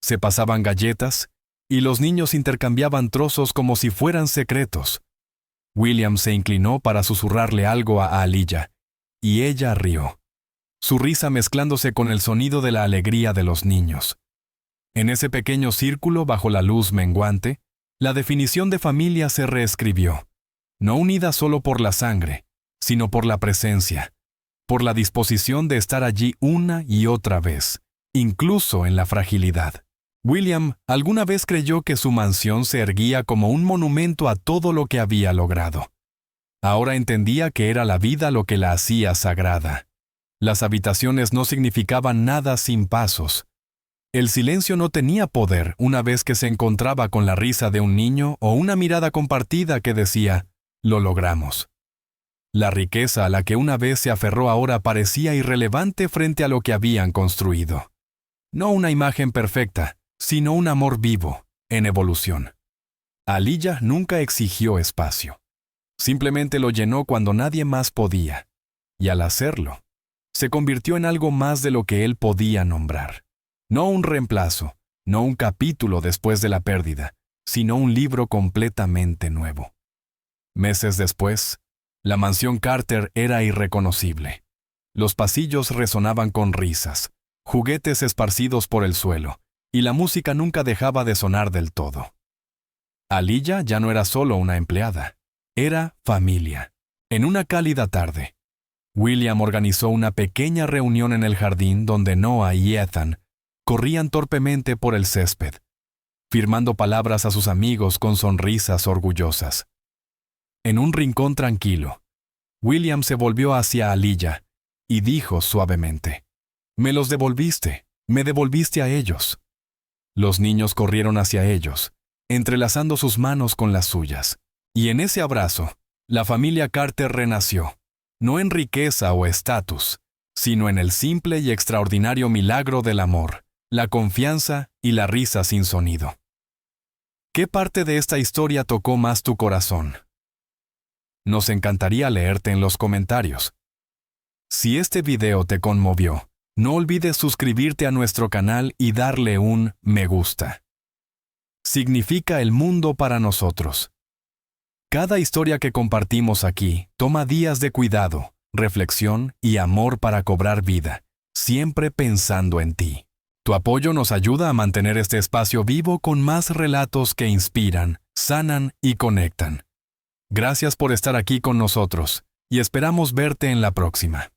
Se pasaban galletas, y los niños intercambiaban trozos como si fueran secretos. William se inclinó para susurrarle algo a Aaliyah, y ella rió, su risa mezclándose con el sonido de la alegría de los niños. En ese pequeño círculo bajo la luz menguante, la definición de familia se reescribió, no unida solo por la sangre, sino por la presencia, por la disposición de estar allí una y otra vez, incluso en la fragilidad. William alguna vez creyó que su mansión se erguía como un monumento a todo lo que había logrado. Ahora entendía que era la vida lo que la hacía sagrada. Las habitaciones no significaban nada sin pasos. El silencio no tenía poder una vez que se encontraba con la risa de un niño o una mirada compartida que decía, «Lo logramos». La riqueza a la que una vez se aferró ahora parecía irrelevante frente a lo que habían construido. No una imagen perfecta, sino un amor vivo, en evolución. Aaliyah nunca exigió espacio. Simplemente lo llenó cuando nadie más podía. Y al hacerlo, se convirtió en algo más de lo que él podía nombrar. No un reemplazo, no un capítulo después de la pérdida, sino un libro completamente nuevo. Meses después, la mansión Carter era irreconocible. Los pasillos resonaban con risas, juguetes esparcidos por el suelo, y la música nunca dejaba de sonar del todo. Aaliyah ya no era solo una empleada, era familia. En una cálida tarde, William organizó una pequeña reunión en el jardín donde Noah y Ethan corrían torpemente por el césped, firmando palabras a sus amigos con sonrisas orgullosas. En un rincón tranquilo, William se volvió hacia Aaliyah y dijo suavemente, «Me los devolviste, me devolviste a ellos». Los niños corrieron hacia ellos, entrelazando sus manos con las suyas. Y en ese abrazo, la familia Carter renació, no en riqueza o estatus, sino en el simple y extraordinario milagro del amor, la confianza y la risa sin sonido. ¿Qué parte de esta historia tocó más tu corazón? Nos encantaría leerte en los comentarios. Si este video te conmovió, No olvides suscribirte a nuestro canal y darle un me gusta. Significa el mundo para nosotros. Cada historia que compartimos aquí toma días de cuidado, reflexión y amor para cobrar vida, siempre pensando en ti. Tu apoyo nos ayuda a mantener este espacio vivo con más relatos que inspiran, sanan y conectan. Gracias por estar aquí con nosotros y esperamos verte en la próxima.